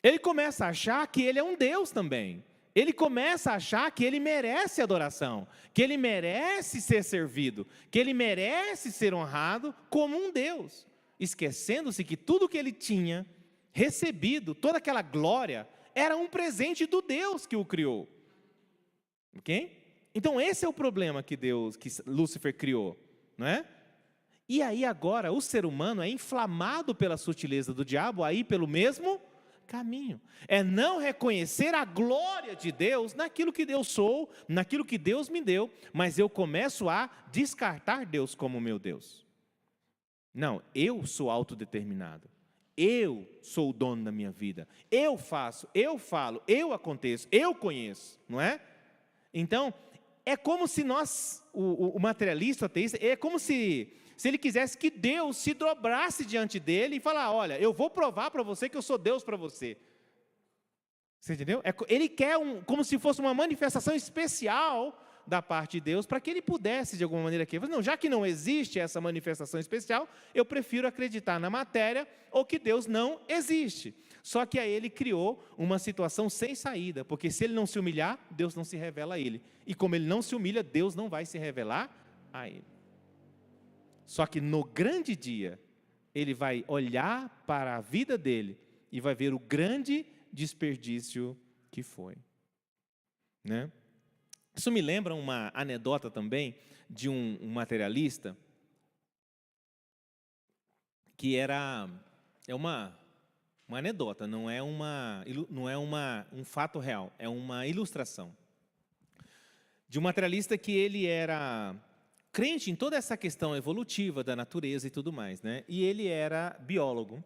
Ele começa a achar que ele é um Deus também. Ele começa a achar que ele merece adoração, que ele merece ser servido, que ele merece ser honrado como um Deus, esquecendo-se que tudo que ele tinha recebido, toda aquela glória, era um presente do Deus que o criou. Ok? Então esse é o problema que Lúcifer criou, não é? E aí agora o ser humano é inflamado pela sutileza do diabo, aí pelo mesmo caminho. É não reconhecer a glória de Deus naquilo que eu sou, naquilo que Deus me deu, mas eu começo a descartar Deus como meu Deus. Não, eu sou autodeterminado. Eu sou o dono da minha vida. Eu faço, eu falo, eu aconteço, eu conheço, não é? Então, é como se nós, o materialista, o ateísta, é como se ele quisesse que Deus se dobrasse diante dele e falar, olha, eu vou provar para você que eu sou Deus para você. Você entendeu? Ele quer como se fosse uma manifestação especial da parte de Deus, para que ele pudesse, de alguma maneira, aqui, não, já que não existe essa manifestação especial, eu prefiro acreditar na matéria ou que Deus não existe. Só que aí ele criou uma situação sem saída, porque se ele não se humilhar, Deus não se revela a ele. E como ele não se humilha, Deus não vai se revelar a ele. Só que no grande dia, ele vai olhar para a vida dele e vai ver o grande desperdício que foi. Né? Isso me lembra uma anedota também de um materialista que é uma Uma anedota, não é um fato real, é uma ilustração. De um materialista que ele era crente em toda essa questão evolutiva da natureza e tudo mais, né? E ele era biólogo.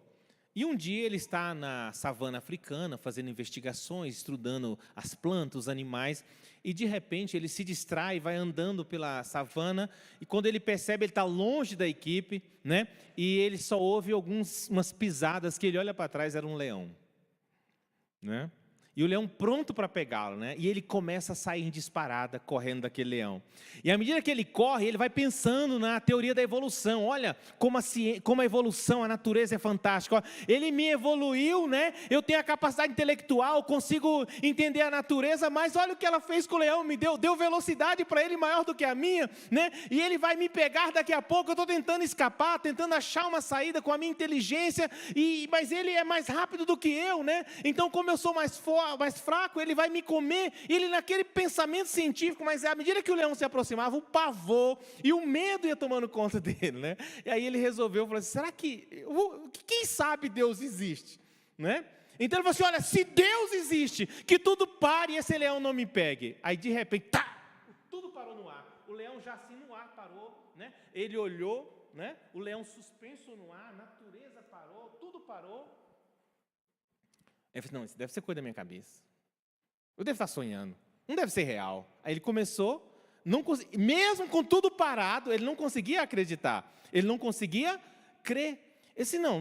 E um dia ele está na savana africana, fazendo investigações, estudando as plantas, os animais, e de repente ele se distrai, vai andando pela savana, e quando ele percebe, ele está longe da equipe, né? E ele só ouve umas pisadas, que ele olha para trás, era um leão, né? E o leão pronto para pegá-lo, né? E ele começa a sair em disparada, correndo daquele leão. E à medida que ele corre, ele vai pensando na teoria da evolução. Olha como a evolução, a natureza é fantástica. Ó, ele me evoluiu, né? Eu tenho a capacidade intelectual, consigo entender a natureza, mas olha o que ela fez com o leão, deu velocidade para ele maior do que a minha, né? E ele vai me pegar daqui a pouco. Eu estou tentando escapar, tentando achar uma saída com a minha inteligência, mas ele é mais rápido do que eu, né? Então, como eu sou mais fraco, ele vai me comer. Ele naquele pensamento científico, mas à medida que o leão se aproximava, o pavor e o medo ia tomando conta dele, né? E aí ele resolveu, falou assim, será que, quem sabe Deus existe, né? Então ele falou assim, olha, se Deus existe, que tudo pare e esse leão não me pegue. Aí de repente, tudo parou no ar. O leão já assim no ar parou, né? Ele olhou, né? O leão suspenso no ar, a natureza parou, tudo parou. Ele falou, não, isso deve ser coisa da minha cabeça. Eu devo estar sonhando. Não deve ser real. Aí ele começou, mesmo com tudo parado, ele não conseguia acreditar. Ele não conseguia crer. Ele disse, não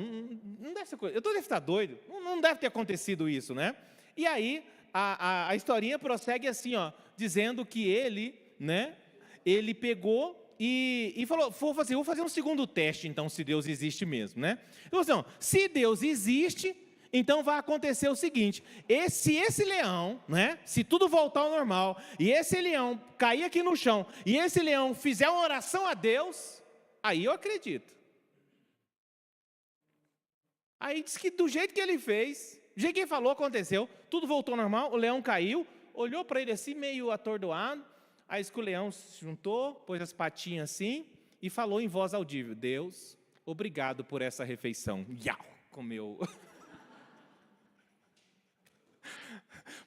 deve ser coisa. Eu devo estar doido. Não deve ter acontecido isso, né? E aí, a historinha prossegue assim, ó, dizendo que ele, né? Ele pegou e falou, vou fazer um segundo teste, então, se Deus existe mesmo, né? Então, assim, ó, se Deus existe, então vai acontecer o seguinte, se esse leão, né, se tudo voltar ao normal, e esse leão cair aqui no chão, e esse leão fizer uma oração a Deus, aí eu acredito. Aí diz que do jeito que ele fez, do jeito que ele falou, aconteceu, tudo voltou ao normal, o leão caiu, olhou para ele assim, meio atordoado, aí diz que o leão se juntou, pôs as patinhas assim, e falou em voz audível, Deus, obrigado por essa refeição. Comeu.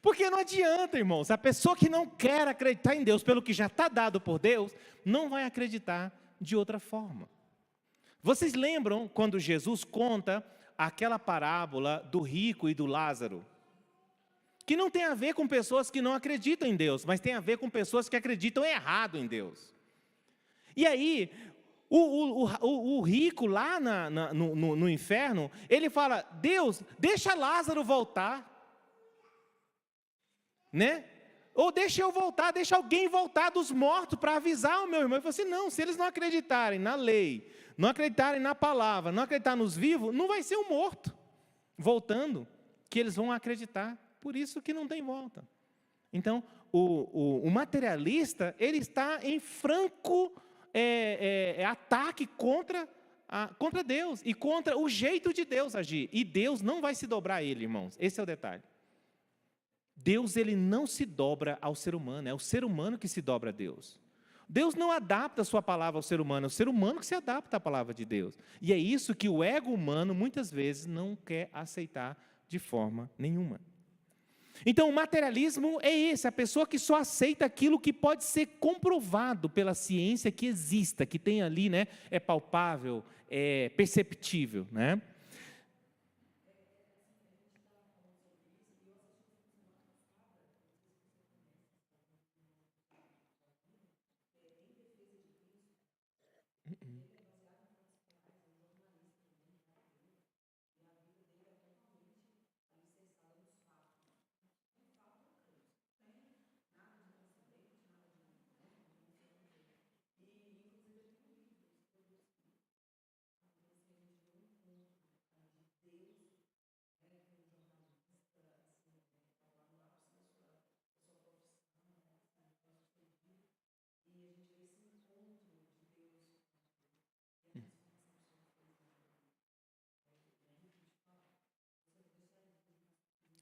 Porque não adianta, irmãos, a pessoa que não quer acreditar em Deus pelo que já está dado por Deus, não vai acreditar de outra forma. Vocês lembram quando Jesus conta aquela parábola do rico e do Lázaro? Que não tem a ver com pessoas que não acreditam em Deus, mas tem a ver com pessoas que acreditam errado em Deus. E aí, o rico lá no inferno, ele fala, Deus, deixa Lázaro voltar. Né? Ou deixa eu voltar, deixa alguém voltar dos mortos para avisar o meu irmão. Ele falou assim, não, se eles não acreditarem na lei, não acreditarem na palavra, não acreditarem nos vivos, não vai ser um morto voltando, que eles vão acreditar. Por isso que não tem volta. Então, o materialista, ele está em franco ataque contra Deus e contra o jeito de Deus agir. E Deus não vai se dobrar a ele, irmãos. Esse é o detalhe. Deus, ele não se dobra ao ser humano, é o ser humano que se dobra a Deus. Deus não adapta a sua palavra ao ser humano, é o ser humano que se adapta à palavra de Deus. E é isso que o ego humano, muitas vezes, não quer aceitar de forma nenhuma. Então, o materialismo é esse, a pessoa que só aceita aquilo que pode ser comprovado pela ciência que exista, que tem ali, né, é palpável, é perceptível, né?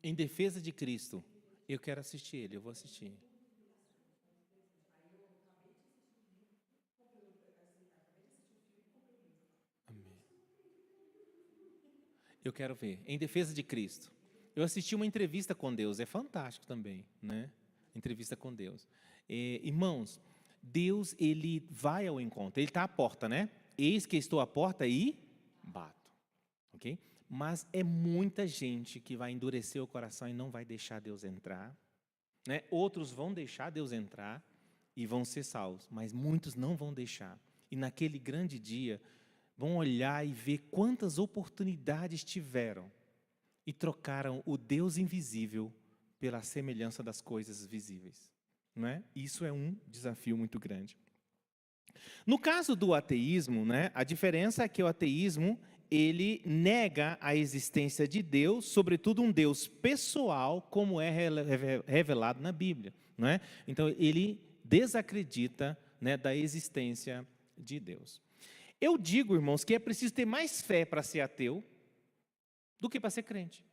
Em defesa de Cristo, eu quero assistir ele, eu vou assistir. Amém. Eu quero ver. Em defesa de Cristo. Eu assisti uma entrevista com Deus, é fantástico também, né? Entrevista com Deus. Irmãos, Deus, Ele vai ao encontro, Ele está à porta, né? Eis que estou à porta e bato, ok? Mas é muita gente que vai endurecer o coração e não vai deixar Deus entrar, né? Outros vão deixar Deus entrar e vão ser salvos, mas muitos não vão deixar. E naquele grande dia, vão olhar e ver quantas oportunidades tiveram e trocaram o Deus invisível pela semelhança das coisas visíveis, não é? Isso é um desafio muito grande. No caso do ateísmo, né, a diferença é que o ateísmo, ele nega a existência de Deus, sobretudo um Deus pessoal, como é revelado na Bíblia, não é? Então, ele desacredita, né, da existência de Deus. Eu digo, irmãos, que é preciso ter mais fé para ser ateu do que para ser crente.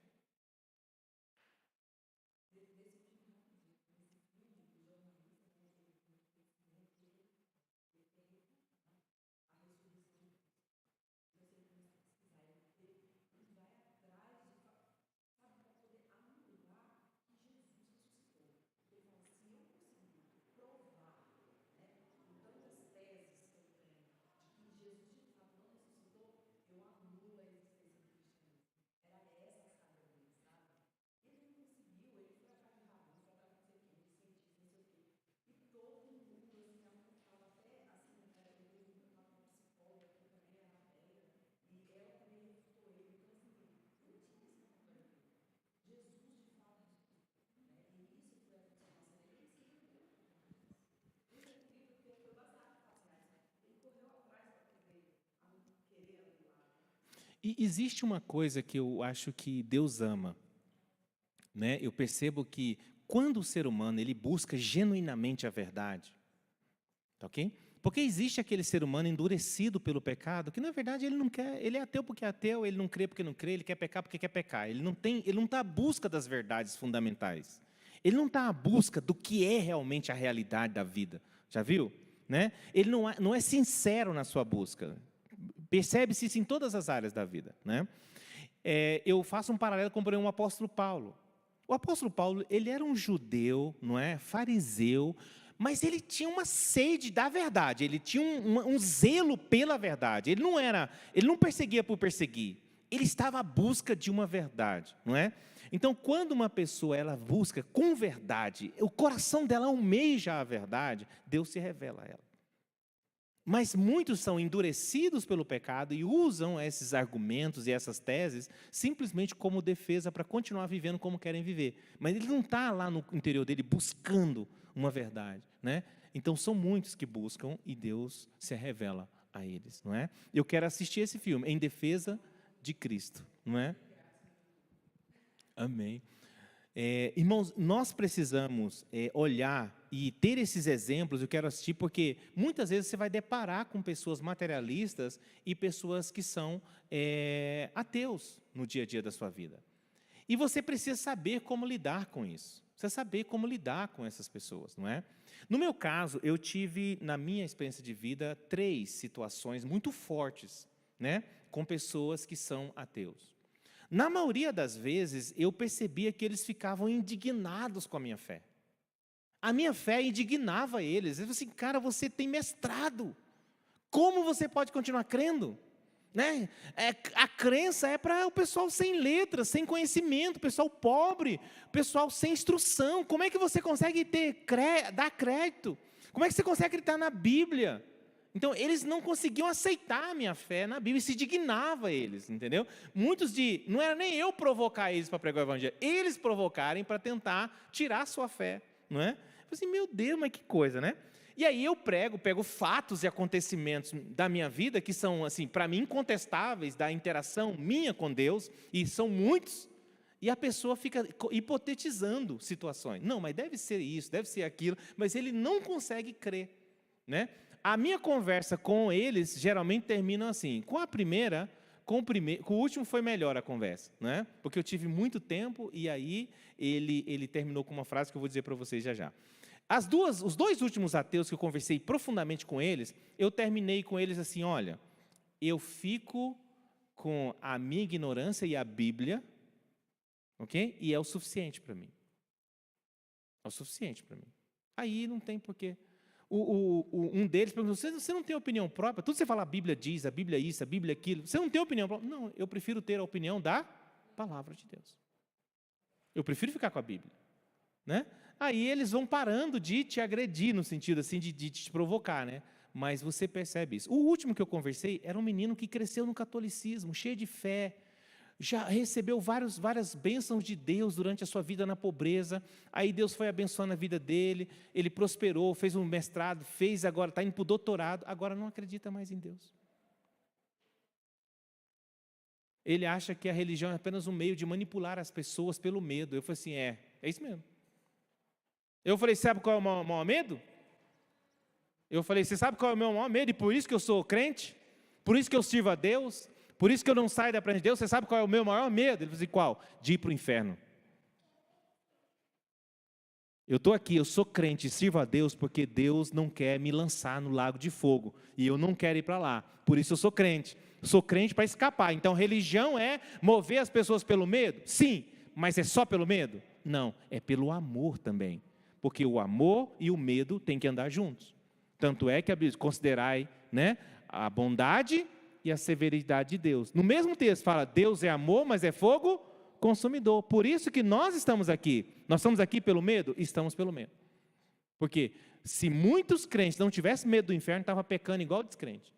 E existe uma coisa que eu acho que Deus ama, né? Eu percebo que quando o ser humano ele busca genuinamente a verdade, tá ok? Porque existe aquele ser humano endurecido pelo pecado, que na verdade ele não quer, ele é ateu porque é ateu, ele não crê porque não crê, ele quer pecar porque quer pecar. Ele não está à busca das verdades fundamentais. Ele não está à busca do que é realmente a realidade da vida. Já viu? Né? Ele não é sincero na sua busca. Percebe-se isso em todas as áreas da vida, né? Eu faço um paralelo com, por exemplo, o apóstolo Paulo. O apóstolo Paulo, ele era um judeu, não é? Fariseu, mas ele tinha uma sede da verdade, ele tinha um zelo pela verdade. Ele não perseguia por perseguir, ele estava à busca de uma verdade, não é? Então, quando uma pessoa ela busca com verdade, o coração dela almeja a verdade, Deus se revela a ela. Mas muitos são endurecidos pelo pecado e usam esses argumentos e essas teses simplesmente como defesa para continuar vivendo como querem viver. Mas ele não está lá no interior dele buscando uma verdade, né? Então são muitos que buscam e Deus se revela a eles, não é? Eu quero assistir esse filme, Em Defesa de Cristo, não é? Amém. Irmãos, nós precisamos olhar e ter esses exemplos. Eu quero assistir porque muitas vezes você vai deparar com pessoas materialistas e pessoas que são ateus no dia a dia da sua vida. E você precisa saber como lidar com isso. Precisa saber como lidar com essas pessoas, não é? No meu caso, eu tive, na minha experiência de vida, 3 situações muito fortes, né, com pessoas que são ateus. Na maioria das vezes, eu percebia que eles ficavam indignados com a minha fé. A minha fé indignava eles. Eles falavam assim, cara, você tem mestrado. Como você pode continuar crendo? Né? A crença é para o pessoal sem letras, sem conhecimento, pessoal pobre, pessoal sem instrução. Como é que você consegue dar crédito? Como é que você consegue acreditar na Bíblia? Então, eles não conseguiam aceitar a minha fé na Bíblia, isso indignava eles, entendeu? Não era nem eu provocar eles para pregar o Evangelho, eles provocarem para tentar tirar a sua fé, não é? Eu falei assim, meu Deus, mas que coisa, né? E aí eu pego fatos e acontecimentos da minha vida, que são, assim, para mim, incontestáveis, da interação minha com Deus, e são muitos, e a pessoa fica hipotetizando situações. Não, mas deve ser isso, deve ser aquilo, mas ele não consegue crer, né? A minha conversa com eles geralmente termina assim. Com o último foi melhor a conversa, né? Porque eu tive muito tempo e aí ele terminou com uma frase que eu vou dizer para vocês já já. Os 2 últimos ateus que eu conversei profundamente com eles, eu terminei com eles assim, olha, eu fico com a minha ignorância e a Bíblia, ok? E é o suficiente para mim. É o suficiente para mim. Aí não tem porquê. Um deles perguntou, você não tem opinião própria? Tudo você fala, a Bíblia diz, a Bíblia isso, a Bíblia aquilo. Você não tem opinião própria? Não, eu prefiro ter a opinião da palavra de Deus. Eu prefiro ficar com a Bíblia. Né? Aí eles vão parando de te agredir, no sentido assim, de te provocar, né? Mas você percebe isso. O último que eu conversei era um menino que cresceu no catolicismo, cheio de fé, já recebeu várias bênçãos de Deus durante a sua vida na pobreza. Aí Deus foi abençoando a vida dele, ele prosperou, fez um mestrado, agora está indo para o doutorado, agora não acredita mais em Deus. Ele acha que a religião é apenas um meio de manipular as pessoas pelo medo. Eu falei assim, é isso mesmo. Eu falei, sabe qual é o maior medo? Eu falei, você sabe qual é o meu maior medo? E por isso que eu sou crente? Por isso que eu sirvo a Deus? Por isso que eu não saio da presença de Deus? Você sabe qual é o meu maior medo? Ele falou assim, qual? De ir para o inferno. Eu estou aqui, eu sou crente e sirvo a Deus porque Deus não quer me lançar no lago de fogo. E eu não quero ir para lá. Por isso eu sou crente. Eu sou crente para escapar. Então religião é mover as pessoas pelo medo? Sim. Mas é só pelo medo? Não. É pelo amor também. Porque o amor e o medo têm que andar juntos. Tanto é que a Bíblia considerai, né, a bondade e a severidade de Deus. No mesmo texto fala, Deus é amor, mas é fogo consumidor. Por isso que nós estamos aqui. Nós estamos aqui pelo medo? Estamos pelo medo. Porque se muitos crentes não tivessem medo do inferno, estavam pecando igual descrente.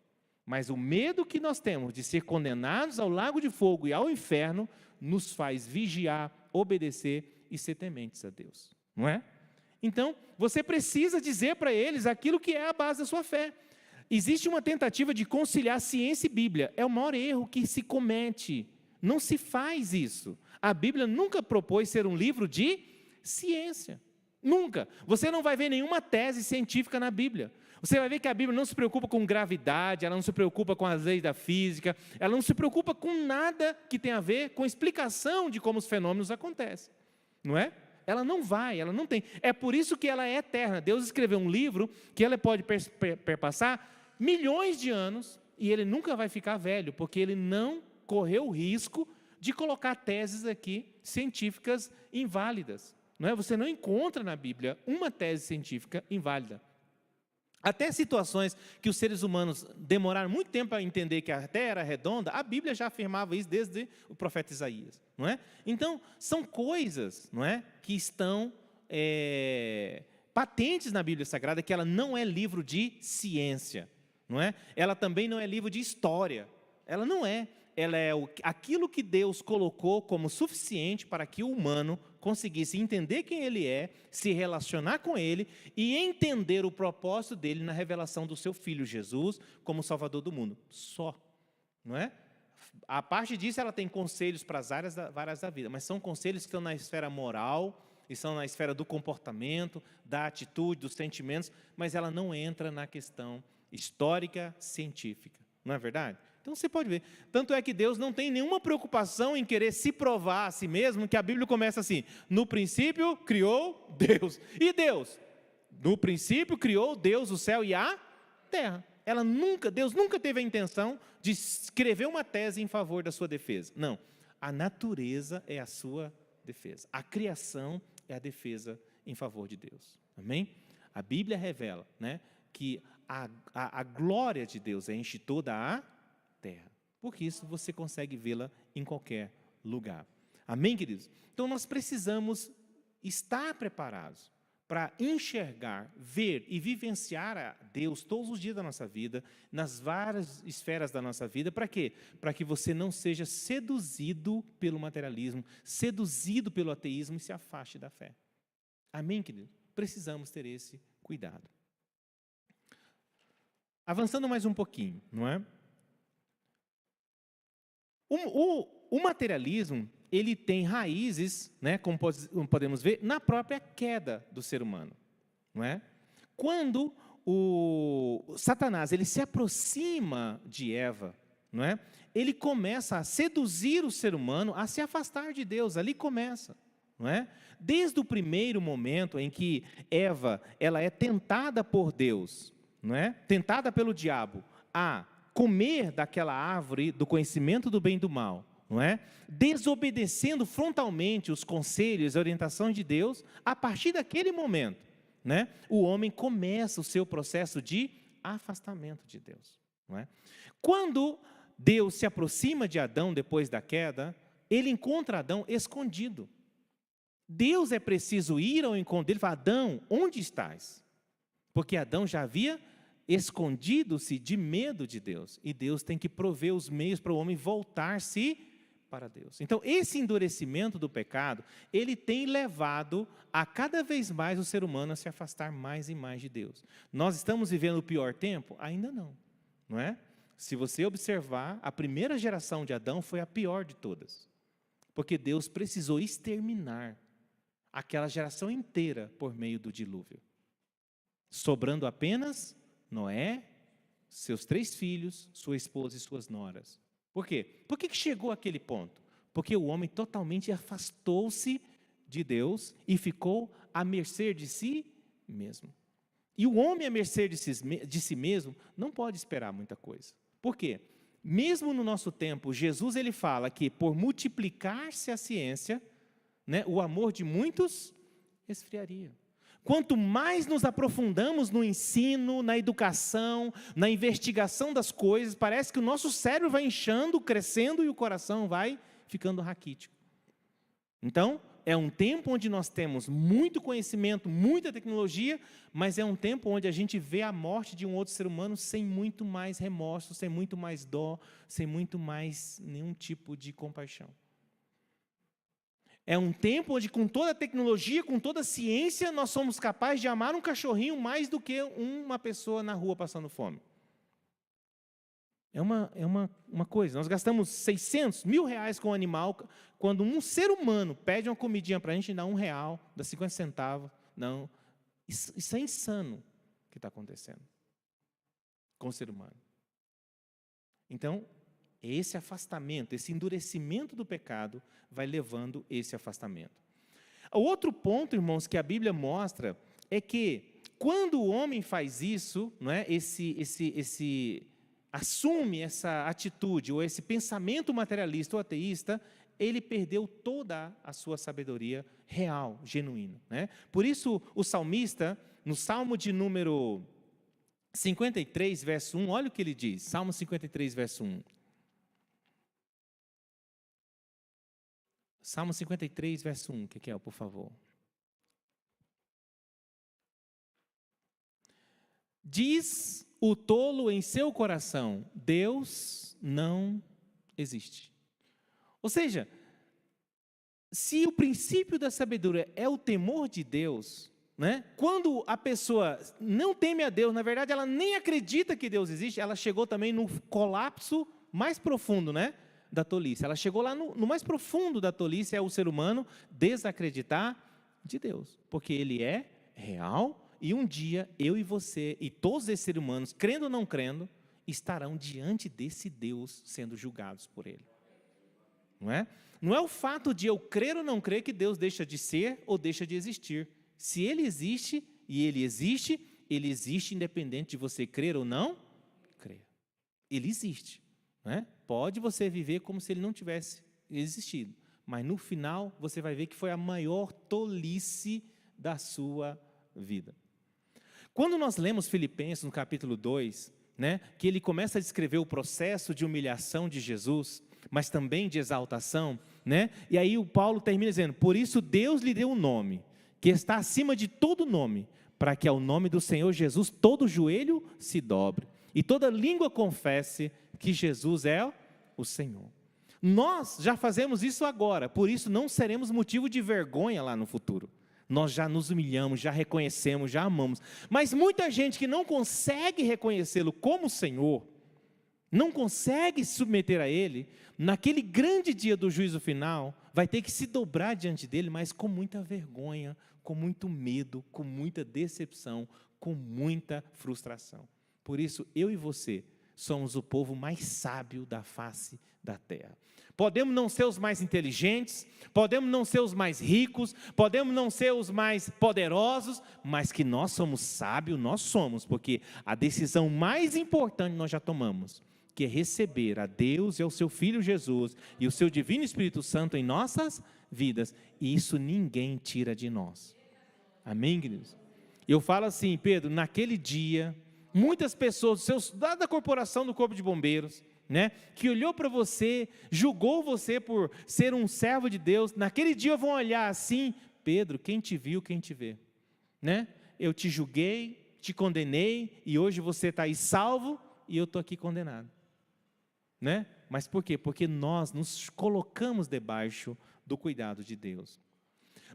Mas o medo que nós temos de ser condenados ao lago de fogo e ao inferno, nos faz vigiar, obedecer e ser tementes a Deus. Não é? Então, você precisa dizer para eles aquilo que é a base da sua fé. Existe uma tentativa de conciliar ciência e Bíblia. É o maior erro que se comete. Não se faz isso. A Bíblia nunca propôs ser um livro de ciência. Nunca. Você não vai ver nenhuma tese científica na Bíblia. Você vai ver que a Bíblia não se preocupa com gravidade, ela não se preocupa com as leis da física, ela não se preocupa com nada que tenha a ver com a explicação de como os fenômenos acontecem. Não é? Ela não tem. É por isso que ela é eterna. Deus escreveu um livro que ela pode perpassar milhões de anos e ele nunca vai ficar velho, porque ele não correu o risco de colocar teses aqui científicas inválidas. Não é? Você não encontra na Bíblia uma tese científica inválida. Até situações que os seres humanos demoraram muito tempo a entender que a Terra era redonda, a Bíblia já afirmava isso desde o profeta Isaías, não é? Então, são coisas, não é, que estão patentes na Bíblia Sagrada, que ela não é livro de ciência, não é? Ela também não é livro de história, ela não é. Ela é aquilo que Deus colocou como suficiente para que o humano conseguisse entender quem ele é, se relacionar com ele e entender o propósito dele na revelação do seu Filho Jesus como Salvador do mundo. Só, não é? A parte disso, ela tem conselhos para as áreas da vida, mas são conselhos que estão na esfera moral, estão na esfera do comportamento, da atitude, dos sentimentos, mas ela não entra na questão histórica, científica. Não é verdade? Então você pode ver. Tanto é que Deus não tem nenhuma preocupação em querer se provar a si mesmo, que a Bíblia começa assim, no princípio criou Deus. E Deus? No princípio criou Deus o céu e a terra. Deus nunca teve a intenção de escrever uma tese em favor da sua defesa. Não. A natureza é a sua defesa. A criação é a defesa em favor de Deus. Amém? A Bíblia revela, né, que a glória de Deus enche toda a terra. Porque isso você consegue vê-la em qualquer lugar. Amém, queridos? Então nós precisamos estar preparados para enxergar, ver e vivenciar a Deus todos os dias da nossa vida, nas várias esferas da nossa vida. Para quê? Para que você não seja seduzido pelo materialismo, seduzido pelo ateísmo e se afaste da fé. Amém, querido? Precisamos ter esse cuidado. Avançando mais um pouquinho, não é? O materialismo, ele tem raízes, né, como podemos ver, na própria queda do ser humano, não é? Quando o Satanás ele se aproxima de Eva, não é? Ele começa a seduzir o ser humano a se afastar de Deus, ali começa, não é? Desde o primeiro momento em que Eva ela é tentada por Deus, não é? Tentada pelo diabo a comer daquela árvore do conhecimento do bem e do mal, não é? Desobedecendo frontalmente os conselhos e orientações de Deus, a partir daquele momento, né, o homem começa o seu processo de afastamento de Deus, não é? Quando Deus se aproxima de Adão depois da queda, ele encontra Adão escondido. Deus é preciso ir ao encontro dele e falar: Adão, onde estás? Porque Adão já havia escondido-se de medo de Deus, e Deus tem que prover os meios para o homem voltar-se para Deus. Então, esse endurecimento do pecado, ele tem levado a cada vez mais o ser humano a se afastar mais e mais de Deus. Nós estamos vivendo o pior tempo? Ainda não, não é? Se você observar, a primeira geração de Adão foi a pior de todas, porque Deus precisou exterminar aquela geração inteira por meio do dilúvio, sobrando apenas Noé, seus 3 filhos, sua esposa e suas noras. Por quê? Por que chegou àquele ponto? Porque o homem totalmente afastou-se de Deus e ficou à mercê de si mesmo. E o homem à mercê de si mesmo não pode esperar muita coisa. Por quê? Mesmo no nosso tempo, Jesus ele fala que por multiplicar-se a ciência, né, o amor de muitos esfriaria. Quanto mais nos aprofundamos no ensino, na educação, na investigação das coisas, parece que o nosso cérebro vai inchando, crescendo e o coração vai ficando raquítico. Então, é um tempo onde nós temos muito conhecimento, muita tecnologia, mas é um tempo onde a gente vê a morte de um outro ser humano sem muito mais remorso, sem muito mais dó, sem muito mais nenhum tipo de compaixão. É um tempo onde, com toda a tecnologia, com toda a ciência, nós somos capazes de amar um cachorrinho mais do que uma pessoa na rua passando fome. É uma coisa, nós gastamos 600, R$1.000 com um animal, quando um ser humano pede uma comidinha para a gente, dá R$1, dá 50 centavos. Não, isso é insano o que está acontecendo com o ser humano. Então, esse afastamento, esse endurecimento do pecado vai levando esse afastamento. O outro ponto, irmãos, que a Bíblia mostra é que quando o homem faz isso, não é, assume essa atitude ou esse pensamento materialista ou ateísta, ele perdeu toda a sua sabedoria real, genuína, né? Por isso o salmista, no Salmo de número 53, verso 1, olha o que ele diz, Salmo 53, verso 1. Salmo 53, verso 1, o que é, por favor? Diz o tolo em seu coração: Deus não existe. Ou seja, se o princípio da sabedoria é o temor de Deus, né? Quando a pessoa não teme a Deus, na verdade ela nem acredita que Deus existe, ela chegou também no colapso mais profundo, né, da tolice. Ela chegou lá no mais profundo da tolice, é o ser humano desacreditar de Deus, porque Ele é real. E um dia, eu e você, e todos esses seres humanos, crendo ou não crendo, estarão diante desse Deus, sendo julgados por Ele. Não é? Não é o fato de eu crer ou não crer que Deus deixa de ser ou deixa de existir. Se Ele existe, e Ele existe independente de você crer ou não crer. Ele existe. Não é? Pode você viver como se Ele não tivesse existido, mas no final, você vai ver que foi a maior tolice da sua vida. Quando nós lemos Filipenses no capítulo 2, né, que ele começa a descrever o processo de humilhação de Jesus, mas também de exaltação, né, e aí o Paulo termina dizendo: por isso Deus lhe deu um nome, que está acima de todo nome, para que ao nome do Senhor Jesus todo joelho se dobre, e toda língua confesse que Jesus é o Senhor. Nós já fazemos isso agora, por isso não seremos motivo de vergonha lá no futuro. Nós já nos humilhamos, já reconhecemos, já amamos. Mas muita gente que não consegue reconhecê-lo como Senhor, não consegue se submeter a Ele, naquele grande dia do juízo final, vai ter que se dobrar diante dEle, mas com muita vergonha, com muito medo, com muita decepção, com muita frustração. Por isso, eu e você somos o povo mais sábio da face da terra. Podemos não ser os mais inteligentes, podemos não ser os mais ricos, podemos não ser os mais poderosos, mas que nós somos sábios, nós somos, porque a decisão mais importante nós já tomamos, que é receber a Deus e ao seu Filho Jesus e o seu Divino Espírito Santo em nossas vidas, e isso ninguém tira de nós. Amém, queridos? Eu falo assim, Pedro, naquele dia, muitas pessoas, da corporação do Corpo de Bombeiros, né, que olhou para você, julgou você por ser um servo de Deus, naquele dia vão olhar assim, Pedro, quem te viu, quem te vê, né? Eu te julguei, te condenei, e hoje você está aí salvo, e eu estou aqui condenado, né? Mas por quê? Porque nós nos colocamos debaixo do cuidado de Deus.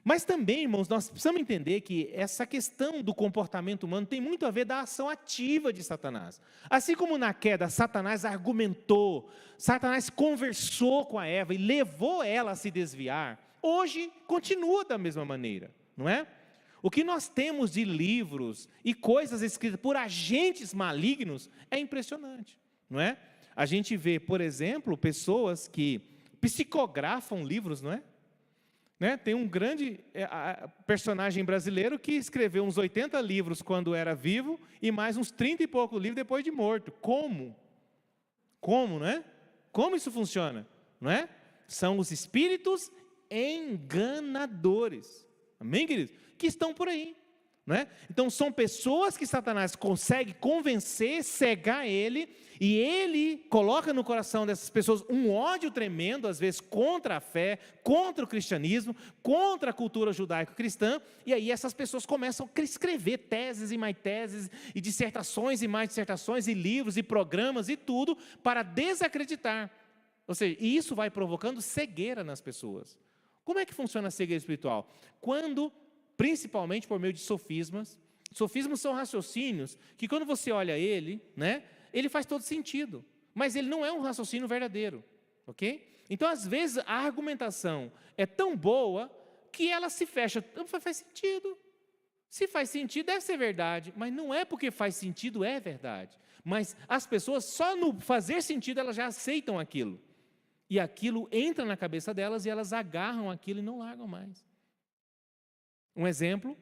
Mas também, irmãos, nós precisamos entender que essa questão do comportamento humano tem muito a ver da ação ativa de Satanás. Assim como na queda, Satanás argumentou, Satanás conversou com a Eva e levou ela a se desviar, hoje continua da mesma maneira, não é? O que nós temos de livros e coisas escritas por agentes malignos é impressionante, não é? A gente vê, por exemplo, pessoas que psicografam livros, não é? Né? Tem um grande personagem brasileiro que escreveu uns 80 livros quando era vivo e mais uns 30 e poucos livros depois de morto. Como? Como, não é? Como isso funciona? Não é? São os espíritos enganadores. Amém, queridos? Que estão por aí. Não é? Então, são pessoas que Satanás consegue convencer, cegar ele, e ele coloca no coração dessas pessoas um ódio tremendo, às vezes contra a fé, contra o cristianismo, contra a cultura judaico-cristã, e aí essas pessoas começam a escrever teses e mais teses, e dissertações e mais dissertações, e livros e programas e tudo, para desacreditar. Ou seja, e isso vai provocando cegueira nas pessoas. Como é que funciona a cegueira espiritual? Quando, principalmente por meio de sofismas. Sofismas são raciocínios que quando você olha ele, né, ele faz todo sentido, mas ele não é um raciocínio verdadeiro, ok? Então, às vezes, a argumentação é tão boa que ela se fecha, faz sentido. Se faz sentido, deve ser verdade, mas não é porque faz sentido, é verdade. Mas as pessoas, só no fazer sentido, elas já aceitam aquilo. E aquilo entra na cabeça delas e elas agarram aquilo e não largam mais. Um exemplo,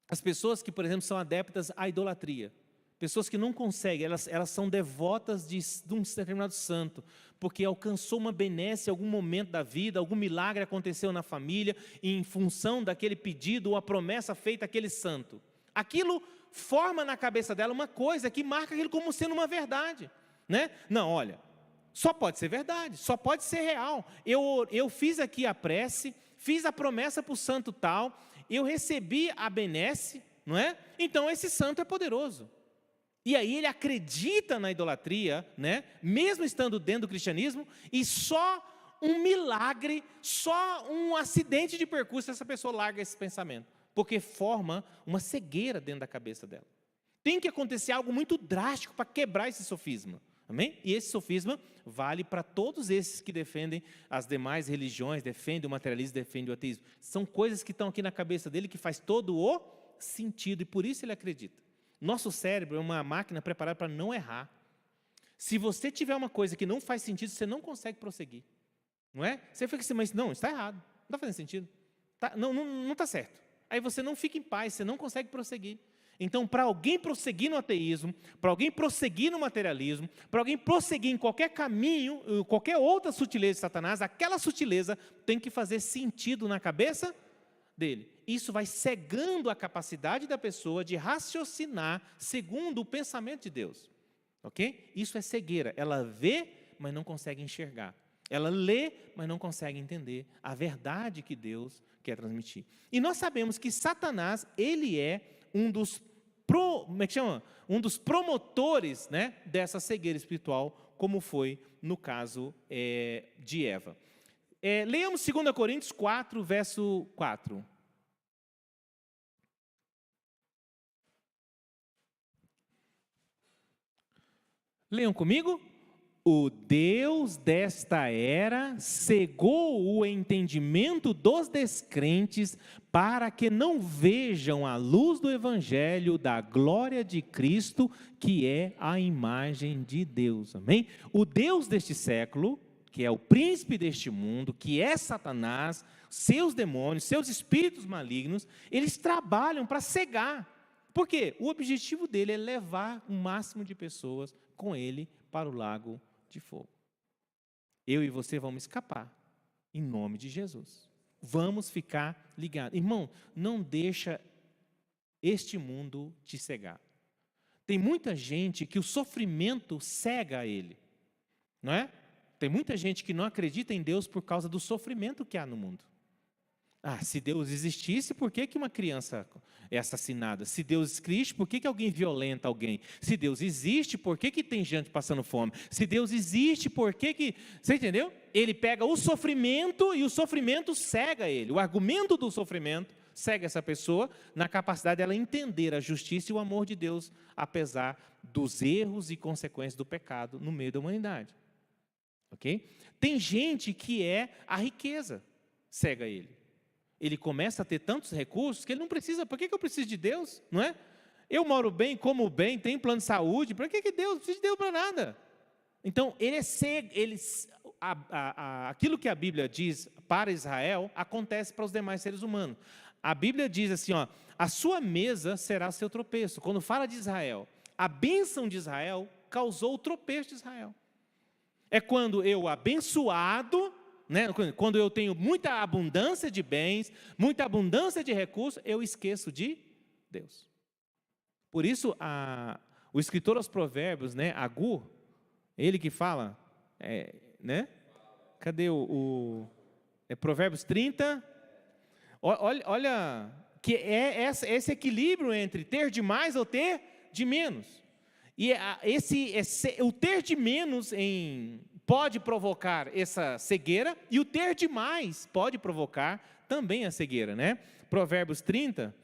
as pessoas que, por exemplo, são adeptas à idolatria. Pessoas que não conseguem, elas são devotas de um determinado santo, porque alcançou uma benesse em algum momento da vida, algum milagre aconteceu na família, e em função daquele pedido ou a promessa feita àquele santo. Aquilo forma na cabeça dela uma coisa que marca aquilo como sendo uma verdade, né? Não, olha, só pode ser verdade, só pode ser real. Eu fiz aqui a prece, fiz a promessa para o santo tal, eu recebi a benesse, não é? Então esse santo é poderoso. E aí ele acredita na idolatria, né? Mesmo estando dentro do cristianismo, e só um milagre, só um acidente de percurso, essa pessoa larga esse pensamento, porque forma uma cegueira dentro da cabeça dela. Tem que acontecer algo muito drástico para quebrar esse sofisma. Amém? E esse sofisma vale para todos esses que defendem as demais religiões, defendem o materialismo, defendem o ateísmo. São coisas que estão aqui na cabeça dele que faz todo o sentido, e por isso ele acredita. Nosso cérebro é uma máquina preparada para não errar. Se você tiver uma coisa que não faz sentido, você não consegue prosseguir. Não é? Você fica assim, mas não, está errado, não está fazendo sentido. Não está certo. Aí você não fica em paz, você não consegue prosseguir. Então, para alguém prosseguir no ateísmo, para alguém prosseguir no materialismo, para alguém prosseguir em qualquer caminho, qualquer outra sutileza de Satanás, aquela sutileza tem que fazer sentido na cabeça dele. Isso vai cegando a capacidade da pessoa de raciocinar segundo o pensamento de Deus. Ok? Isso é cegueira. Ela vê, mas não consegue enxergar. Ela lê, mas não consegue entender a verdade que Deus quer transmitir. E nós sabemos que Satanás, ele é um dos promotores, né, dessa cegueira espiritual, como foi no caso de Eva. Leamos 2 Coríntios 4, verso 4. Leiam comigo. O Deus desta era cegou o entendimento dos descrentes para que não vejam a luz do evangelho da glória de Cristo, que é a imagem de Deus. Amém? O Deus deste século, que é o príncipe deste mundo, que é Satanás, seus demônios, seus espíritos malignos, eles trabalham para cegar. Por quê? O objetivo dele é levar o máximo de pessoas com ele para o lago de fogo. Eu e você vamos escapar, em nome de Jesus. Vamos ficar ligados. Irmão, não deixa este mundo te cegar. Tem muita gente que o sofrimento cega ele, não é? Tem muita gente que não acredita em Deus por causa do sofrimento que há no mundo. Ah, se Deus existisse, por que uma criança é assassinada? Se Deus existe, por que alguém violenta alguém? Se Deus existe, por que tem gente passando fome? Se Deus existe, por que... Você entendeu? Ele pega o sofrimento e o sofrimento cega ele. O argumento do sofrimento cega essa pessoa na capacidade dela entender a justiça e o amor de Deus, apesar dos erros e consequências do pecado no meio da humanidade. Ok? Tem gente que a riqueza cega ele. Ele começa a ter tantos recursos que ele não precisa. Por que eu preciso de Deus? Não é? Eu moro bem, como bem, tenho plano de saúde. Para que Deus? Não precisa de Deus para nada. Então, ele é cego. Aquilo que a Bíblia diz para Israel acontece para os demais seres humanos. A Bíblia diz assim, ó, a sua mesa será seu tropeço. Quando fala de Israel, a bênção de Israel causou o tropeço de Israel. É quando eu, abençoado, né, quando eu tenho muita abundância de bens, muita abundância de recursos, eu esqueço de Deus. Por isso, o escritor aos Provérbios, né, Agur, ele que fala, né? Cadê Provérbios 30? Olha, que é esse equilíbrio entre ter de mais ou ter de menos. E o ter de menos pode provocar essa cegueira, e o ter de mais pode provocar também a cegueira, né? Provérbios 30,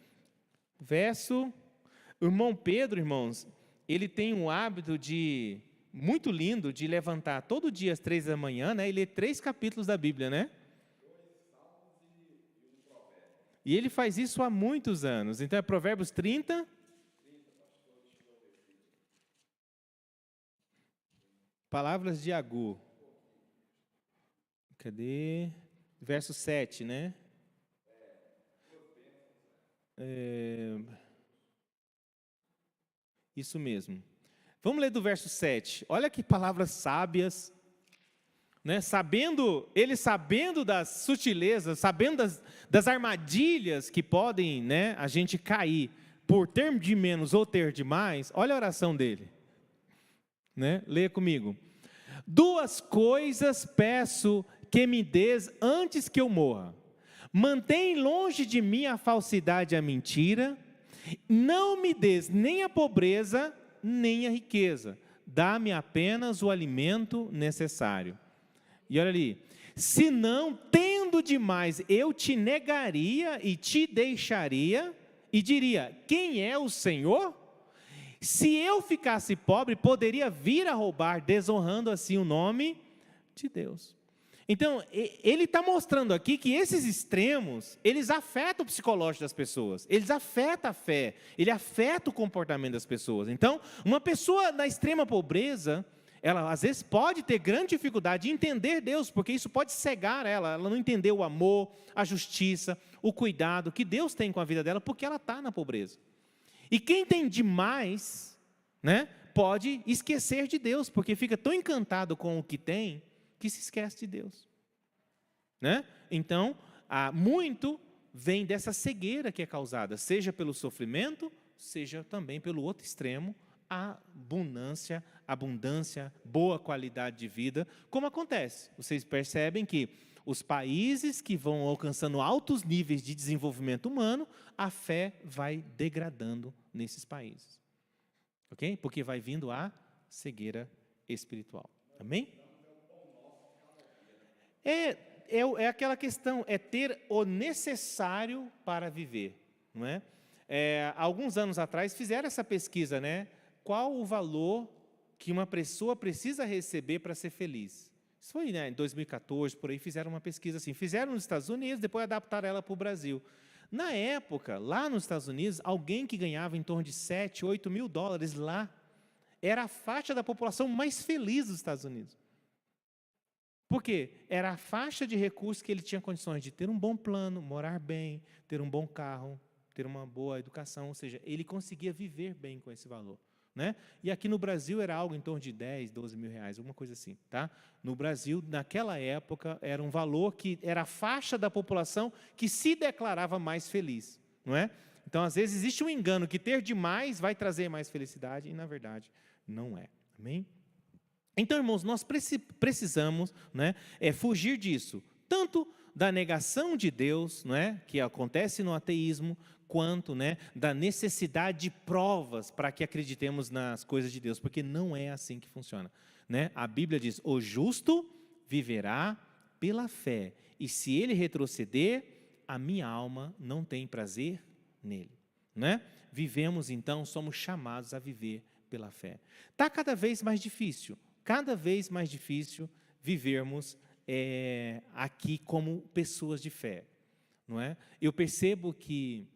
verso... O irmão Pedro, irmãos, ele tem um hábito muito lindo de levantar todo dia às 3 da manhã, né? E ler 3 capítulos da Bíblia, né? E ele faz isso há muitos anos. Então é Provérbios 30... Palavras de Agur. Cadê? Verso 7, né? Isso mesmo. Vamos ler do verso 7. Olha que palavras sábias, né? Ele sabendo das sutilezas, sabendo das armadilhas que podem, né, a gente cair por ter de menos ou ter de mais. Olha a oração dele. Né? Leia comigo. 2 coisas peço que me dês antes que eu morra. Mantém longe de mim a falsidade e a mentira. Não me dês nem a pobreza, nem a riqueza. Dá-me apenas o alimento necessário. E olha ali. Se não, tendo demais, eu te negaria e te deixaria, e diria, quem é o Senhor? Se eu ficasse pobre, poderia vir a roubar, desonrando assim o nome de Deus. Então, ele está mostrando aqui que esses extremos, eles afetam o psicológico das pessoas, eles afetam a fé, ele afeta o comportamento das pessoas. Então, uma pessoa na extrema pobreza, ela às vezes pode ter grande dificuldade de entender Deus, porque isso pode cegar ela não entender o amor, a justiça, o cuidado que Deus tem com a vida dela, porque ela está na pobreza. E quem tem demais, né, pode esquecer de Deus, porque fica tão encantado com o que tem, que se esquece de Deus. Né? Então, muito vem dessa cegueira que é causada, seja pelo sofrimento, seja também pelo outro extremo, a abundância, boa qualidade de vida, como acontece. Vocês percebem que os países que vão alcançando altos níveis de desenvolvimento humano, a fé vai degradando nesses países. Ok? Porque vai vindo a cegueira espiritual. Amém? É aquela questão, é ter o necessário para viver. Não é? Alguns anos atrás fizeram essa pesquisa, né? Qual o valor que uma pessoa precisa receber para ser feliz? Isso foi, né, em 2014, por aí, fizeram uma pesquisa assim. Fizeram nos Estados Unidos, depois adaptaram ela para o Brasil. Na época, lá nos Estados Unidos, alguém que ganhava em torno de 7, 8 mil dólares lá, era a faixa da população mais feliz dos Estados Unidos. Por quê? Era a faixa de recursos que ele tinha condições de ter um bom plano, morar bem, ter um bom carro, ter uma boa educação, ou seja, ele conseguia viver bem com esse valor. Né? E aqui no Brasil era algo em torno de 10, 12 mil reais, alguma coisa assim. Tá? No Brasil, naquela época, era um valor que era a faixa da população que se declarava mais feliz. Não é? Então, às vezes, existe um engano que ter demais vai trazer mais felicidade, e, na verdade, não é. Amém? Então, irmãos, nós precisamos, né, fugir disso, tanto da negação de Deus, não é, que acontece no ateísmo, quanto, né, da necessidade de provas para que acreditemos nas coisas de Deus, porque não é assim que funciona. Né? A Bíblia diz, o justo viverá pela fé, e se ele retroceder, a minha alma não tem prazer nele. Né? Vivemos, então, somos chamados a viver pela fé. Está cada vez mais difícil vivermos aqui como pessoas de fé. Não é? Eu percebo que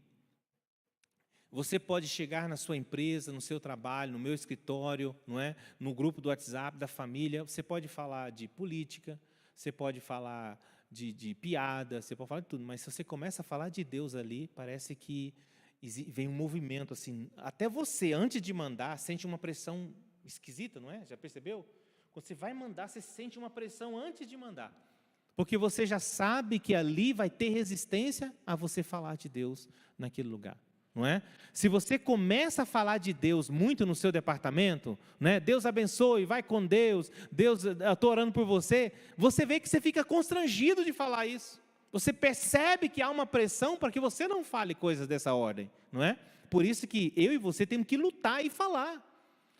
você pode chegar na sua empresa, no seu trabalho, no meu escritório, não é? No grupo do WhatsApp, da família, você pode falar de política, você pode falar de piada, você pode falar de tudo, mas se você começa a falar de Deus ali, parece que vem um movimento assim, até você, antes de mandar, sente uma pressão esquisita, não é? Já percebeu? Quando você vai mandar, você sente uma pressão antes de mandar, porque você já sabe que ali vai ter resistência a você falar de Deus naquele lugar. Não é? Se você começa a falar de Deus muito no seu departamento, né? Deus abençoe, vai com Deus, Deus, eu estou orando por você, você vê que você fica constrangido de falar isso. Você percebe que há uma pressão para que você não fale coisas dessa ordem. Não é? Por isso que eu e você temos que lutar e falar.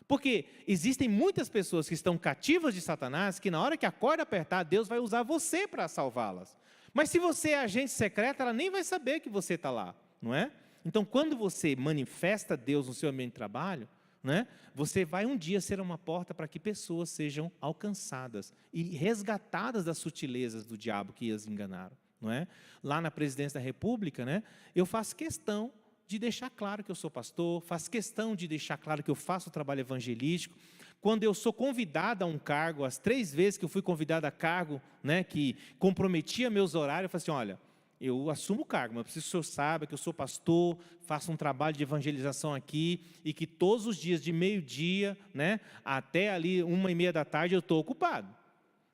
Porque existem muitas pessoas que estão cativas de Satanás, que na hora que a corda apertar, Deus vai usar você para salvá-las. Mas se você é agente secreto, ela nem vai saber que você está lá. Não é? Então, quando você manifesta Deus no seu ambiente de trabalho, né, você vai um dia ser uma porta para que pessoas sejam alcançadas e resgatadas das sutilezas do diabo que as enganaram. Não é? Lá na presidência da República, né, eu faço questão de deixar claro que eu sou pastor, faço questão de deixar claro que eu faço o trabalho evangelístico. Quando eu sou convidado a um cargo, as 3 vezes que eu fui convidado a cargo, né, que comprometia meus horários, eu falei assim, olha, eu assumo o cargo, mas preciso que o senhor saiba que eu sou pastor, faço um trabalho de evangelização aqui, e que todos os dias de meio-dia, né, até ali 1h30 da tarde eu estou ocupado.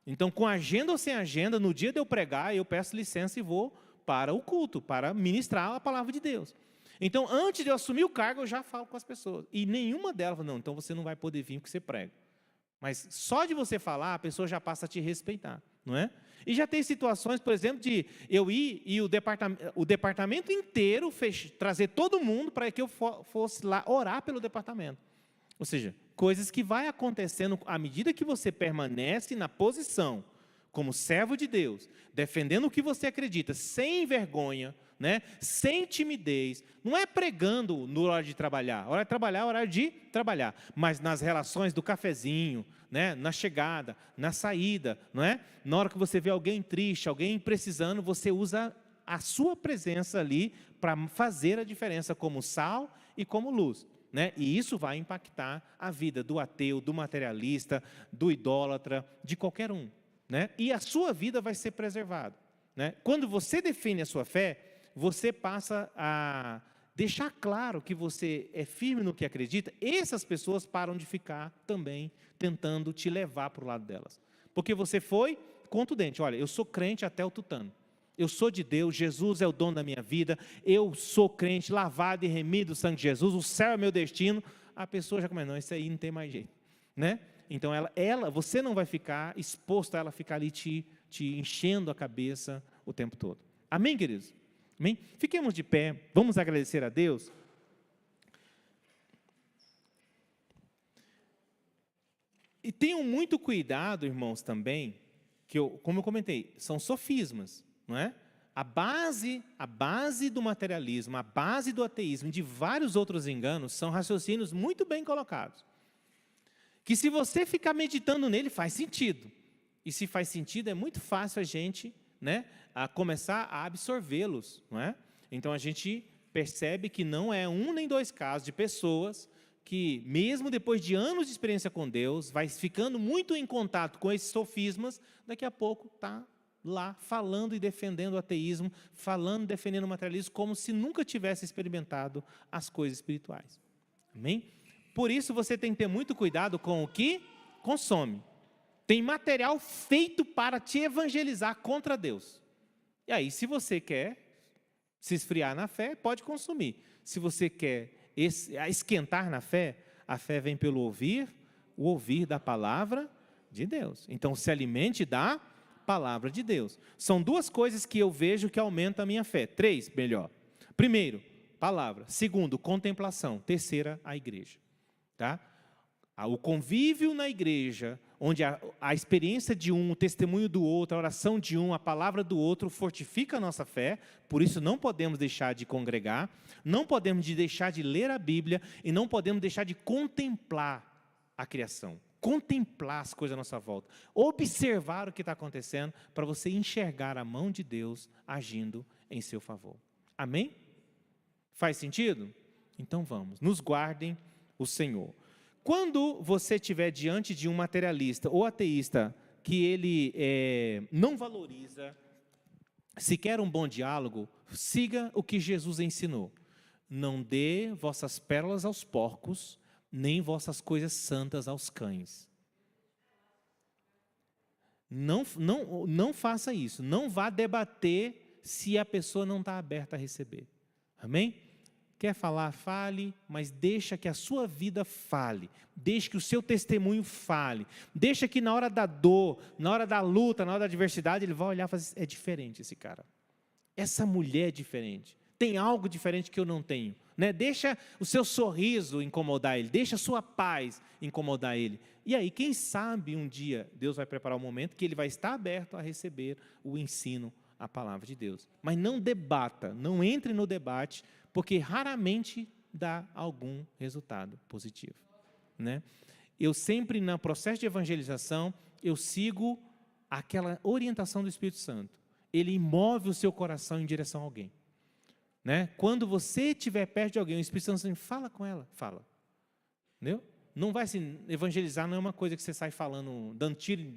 Então, com agenda ou sem agenda, no dia de eu pregar, eu peço licença e vou para o culto, para ministrar a palavra de Deus. Então, antes de eu assumir o cargo, eu já falo com as pessoas. E nenhuma delas fala, não, então você não vai poder vir porque você prega. Mas só de você falar, a pessoa já passa a te respeitar, não é? E já tem situações, por exemplo, de eu ir e o departamento inteiro trazer todo mundo para que eu fosse lá orar pelo departamento. Ou seja, coisas que vai acontecendo à medida que você permanece na posição como servo de Deus, defendendo o que você acredita, sem vergonha, né? Sem timidez, não é pregando na hora de trabalhar, hora de trabalhar é hora de trabalhar, mas nas relações do cafezinho, né? Na chegada, na saída, não é? Na hora que você vê alguém triste, alguém precisando, você usa a sua presença ali para fazer a diferença como sal e como luz, né? E isso vai impactar a vida do ateu, do materialista, do idólatra, de qualquer um, né? E a sua vida vai ser preservada, né? Quando você define a sua fé, você passa a deixar claro que você é firme no que acredita, essas pessoas param de ficar também tentando te levar para o lado delas. Porque você foi contundente, olha, eu sou crente até o tutano, eu sou de Deus, Jesus é o dono da minha vida, eu sou crente, lavado e remido do sangue de Jesus, o céu é meu destino, a pessoa já começa, não, isso aí não tem mais jeito, né? Então você não vai ficar exposto a ela ficar ali te enchendo a cabeça o tempo todo. Amém, queridos? Amém? Fiquemos de pé, vamos agradecer a Deus. E tenham muito cuidado, irmãos, também, que como eu comentei, são sofismas, não é? A base do materialismo, a base do ateísmo e de vários outros enganos são raciocínios muito bem colocados. Que se você ficar meditando nele, faz sentido. E se faz sentido, é muito fácil a gente, né, a começar a absorvê-los, não é? Então a gente percebe que não é um nem dois casos de pessoas que, mesmo depois de anos de experiência com Deus, vai ficando muito em contato com esses sofismas, daqui a pouco está lá falando e defendendo o ateísmo, falando e defendendo o materialismo, como se nunca tivesse experimentado as coisas espirituais. Amém? Por isso você tem que ter muito cuidado com o que consome. Tem material feito para te evangelizar contra Deus. E aí, se você quer se esfriar na fé, pode consumir. Se você quer esquentar na fé, a fé vem pelo ouvir, o ouvir da palavra de Deus. Então, se alimente da palavra de Deus. São duas coisas que eu vejo que aumentam a minha fé. 3, melhor. Primeiro, palavra. Segundo, contemplação. Terceira, a igreja. Tá? O convívio na igreja, onde a experiência de um, o testemunho do outro, a oração de um, a palavra do outro, fortifica a nossa fé. Por isso não podemos deixar de congregar, não podemos deixar de ler a Bíblia e não podemos deixar de contemplar a criação, contemplar as coisas à nossa volta, observar o que está acontecendo para você enxergar a mão de Deus agindo em seu favor. Amém? Faz sentido? Então vamos, nos guardem o Senhor. Quando você estiver diante de um materialista ou ateísta que ele não valoriza sequer um bom diálogo, siga o que Jesus ensinou. Não dê vossas pérolas aos porcos, nem vossas coisas santas aos cães. Não faça isso. Não vá debater se a pessoa não está aberta a receber. Amém? Quer falar, fale, mas deixa que a sua vida fale. Deixa que o seu testemunho fale. Deixa que na hora da dor, na hora da luta, na hora da adversidade, ele vai olhar e falar assim, é diferente esse cara. Essa mulher é diferente. Tem algo diferente que eu não tenho. Né? Deixa o seu sorriso incomodar ele. Deixa a sua paz incomodar ele. E aí, quem sabe um dia, Deus vai preparar um momento que ele vai estar aberto a receber o ensino, a palavra de Deus. Mas não debata, não entre no debate, porque raramente dá algum resultado positivo. Né? Eu sempre, no processo de evangelização, eu sigo aquela orientação do Espírito Santo. Ele move o seu coração em direção a alguém. Né? Quando você estiver perto de alguém, o Espírito Santo diz, fala com ela, fala. Entendeu? Não vai se evangelizar, não é uma coisa que você sai falando, dando tiro,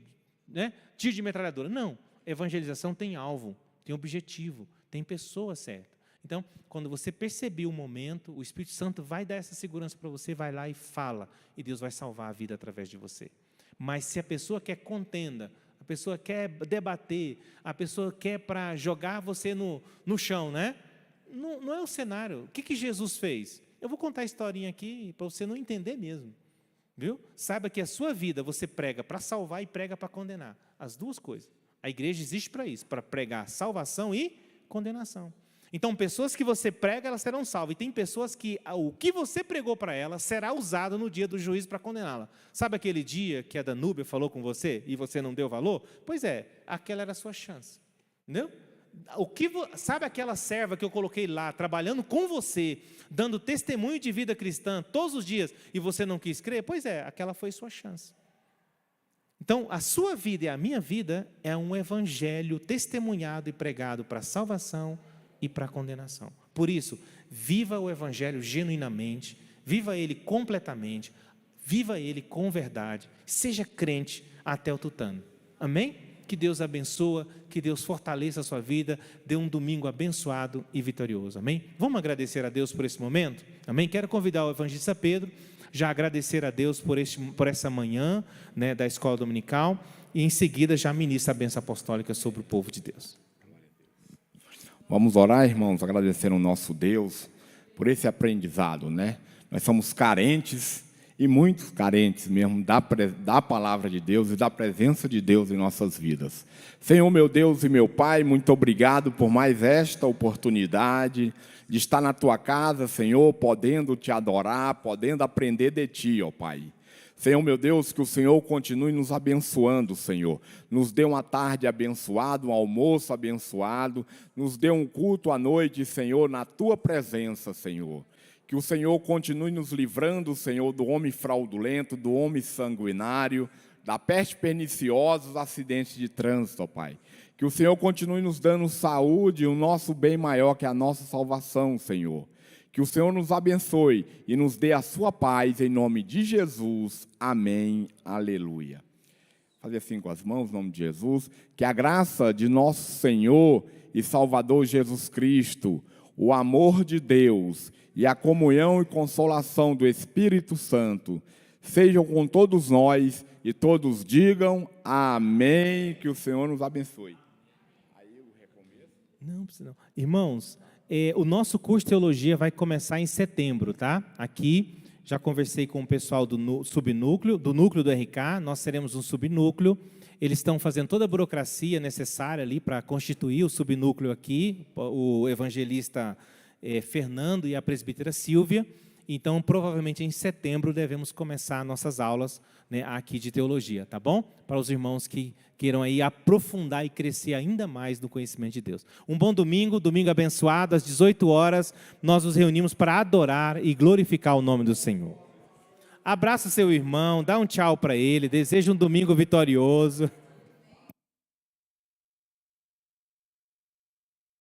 né? Tiro de metralhadora. Não, evangelização tem alvo, tem objetivo, tem pessoa certa. Então, quando você perceber o momento, o Espírito Santo vai dar essa segurança para você, vai lá e fala, e Deus vai salvar a vida através de você. Mas se a pessoa quer contenda, a pessoa quer debater, a pessoa quer para jogar você no chão, né? Não é o cenário. O que Jesus fez? Eu vou contar a historinha aqui para você não entender mesmo. Viu? Saiba que a sua vida você prega para salvar e prega para condenar. As duas coisas. A igreja existe para isso, para pregar salvação e condenação. Então, pessoas que você prega, elas serão salvas. E tem pessoas que o que você pregou para elas será usado no dia do juízo para condená-la. Sabe aquele dia que a Danúbia falou com você e você não deu valor? Pois é, aquela era a sua chance. Entendeu? Sabe aquela serva que eu coloquei lá, trabalhando com você, dando testemunho de vida cristã todos os dias, e você não quis crer? Pois é, aquela foi sua chance. Então, a sua vida e a minha vida é um evangelho testemunhado e pregado para salvação e para condenação. Por isso, viva o evangelho genuinamente, viva ele completamente, viva ele com verdade, seja crente até o tutano. Amém? Que Deus abençoa, que Deus fortaleça a sua vida, dê um domingo abençoado e vitorioso. Amém? Vamos agradecer a Deus por esse momento? Amém? Quero convidar o evangelista Pedro, já agradecer a Deus por essa manhã, né, da escola dominical, e em seguida já ministra a bênção apostólica sobre o povo de Deus. Vamos orar, irmãos, agradecer ao nosso Deus por esse aprendizado, né? Nós somos carentes, e muito carentes mesmo da palavra de Deus e da presença de Deus em nossas vidas. Senhor, meu Deus e meu Pai, muito obrigado por mais esta oportunidade de estar na Tua casa, Senhor, podendo Te adorar, podendo aprender de Ti, ó Pai. Senhor, meu Deus, que o Senhor continue nos abençoando, Senhor. Nos dê uma tarde abençoada, um almoço abençoado, nos dê um culto à noite, Senhor, na Tua presença, Senhor. Que o Senhor continue nos livrando, Senhor, do homem fraudulento, do homem sanguinário, da peste perniciosa, dos acidentes de trânsito, ó Pai. Que o Senhor continue nos dando saúde e o nosso bem maior, que é a nossa salvação, Senhor. Que o Senhor nos abençoe e nos dê a sua paz, em nome de Jesus. Amém. Aleluia. Fazer assim com as mãos, em nome de Jesus. Que a graça de nosso Senhor e Salvador Jesus Cristo, o amor de Deus e a comunhão e consolação do Espírito Santo sejam com todos nós e todos digam amém. Que o Senhor nos abençoe. Não precisa não. Irmãos, o nosso curso de teologia vai começar em setembro, tá? Aqui, já conversei com o pessoal do subnúcleo, do núcleo do RK, nós seremos um subnúcleo. Eles estão fazendo toda a burocracia necessária ali para constituir o subnúcleo aqui, o evangelista Fernando e a presbítera Silvia. Então, provavelmente em setembro devemos começar nossas aulas, né, aqui de teologia, tá bom? Para os irmãos que queiram aí aprofundar e crescer ainda mais no conhecimento de Deus. Um bom domingo, domingo abençoado, às 18 horas, nós nos reunimos para adorar e glorificar o nome do Senhor. Abraça seu irmão, dá um tchau para ele, deseja um domingo vitorioso.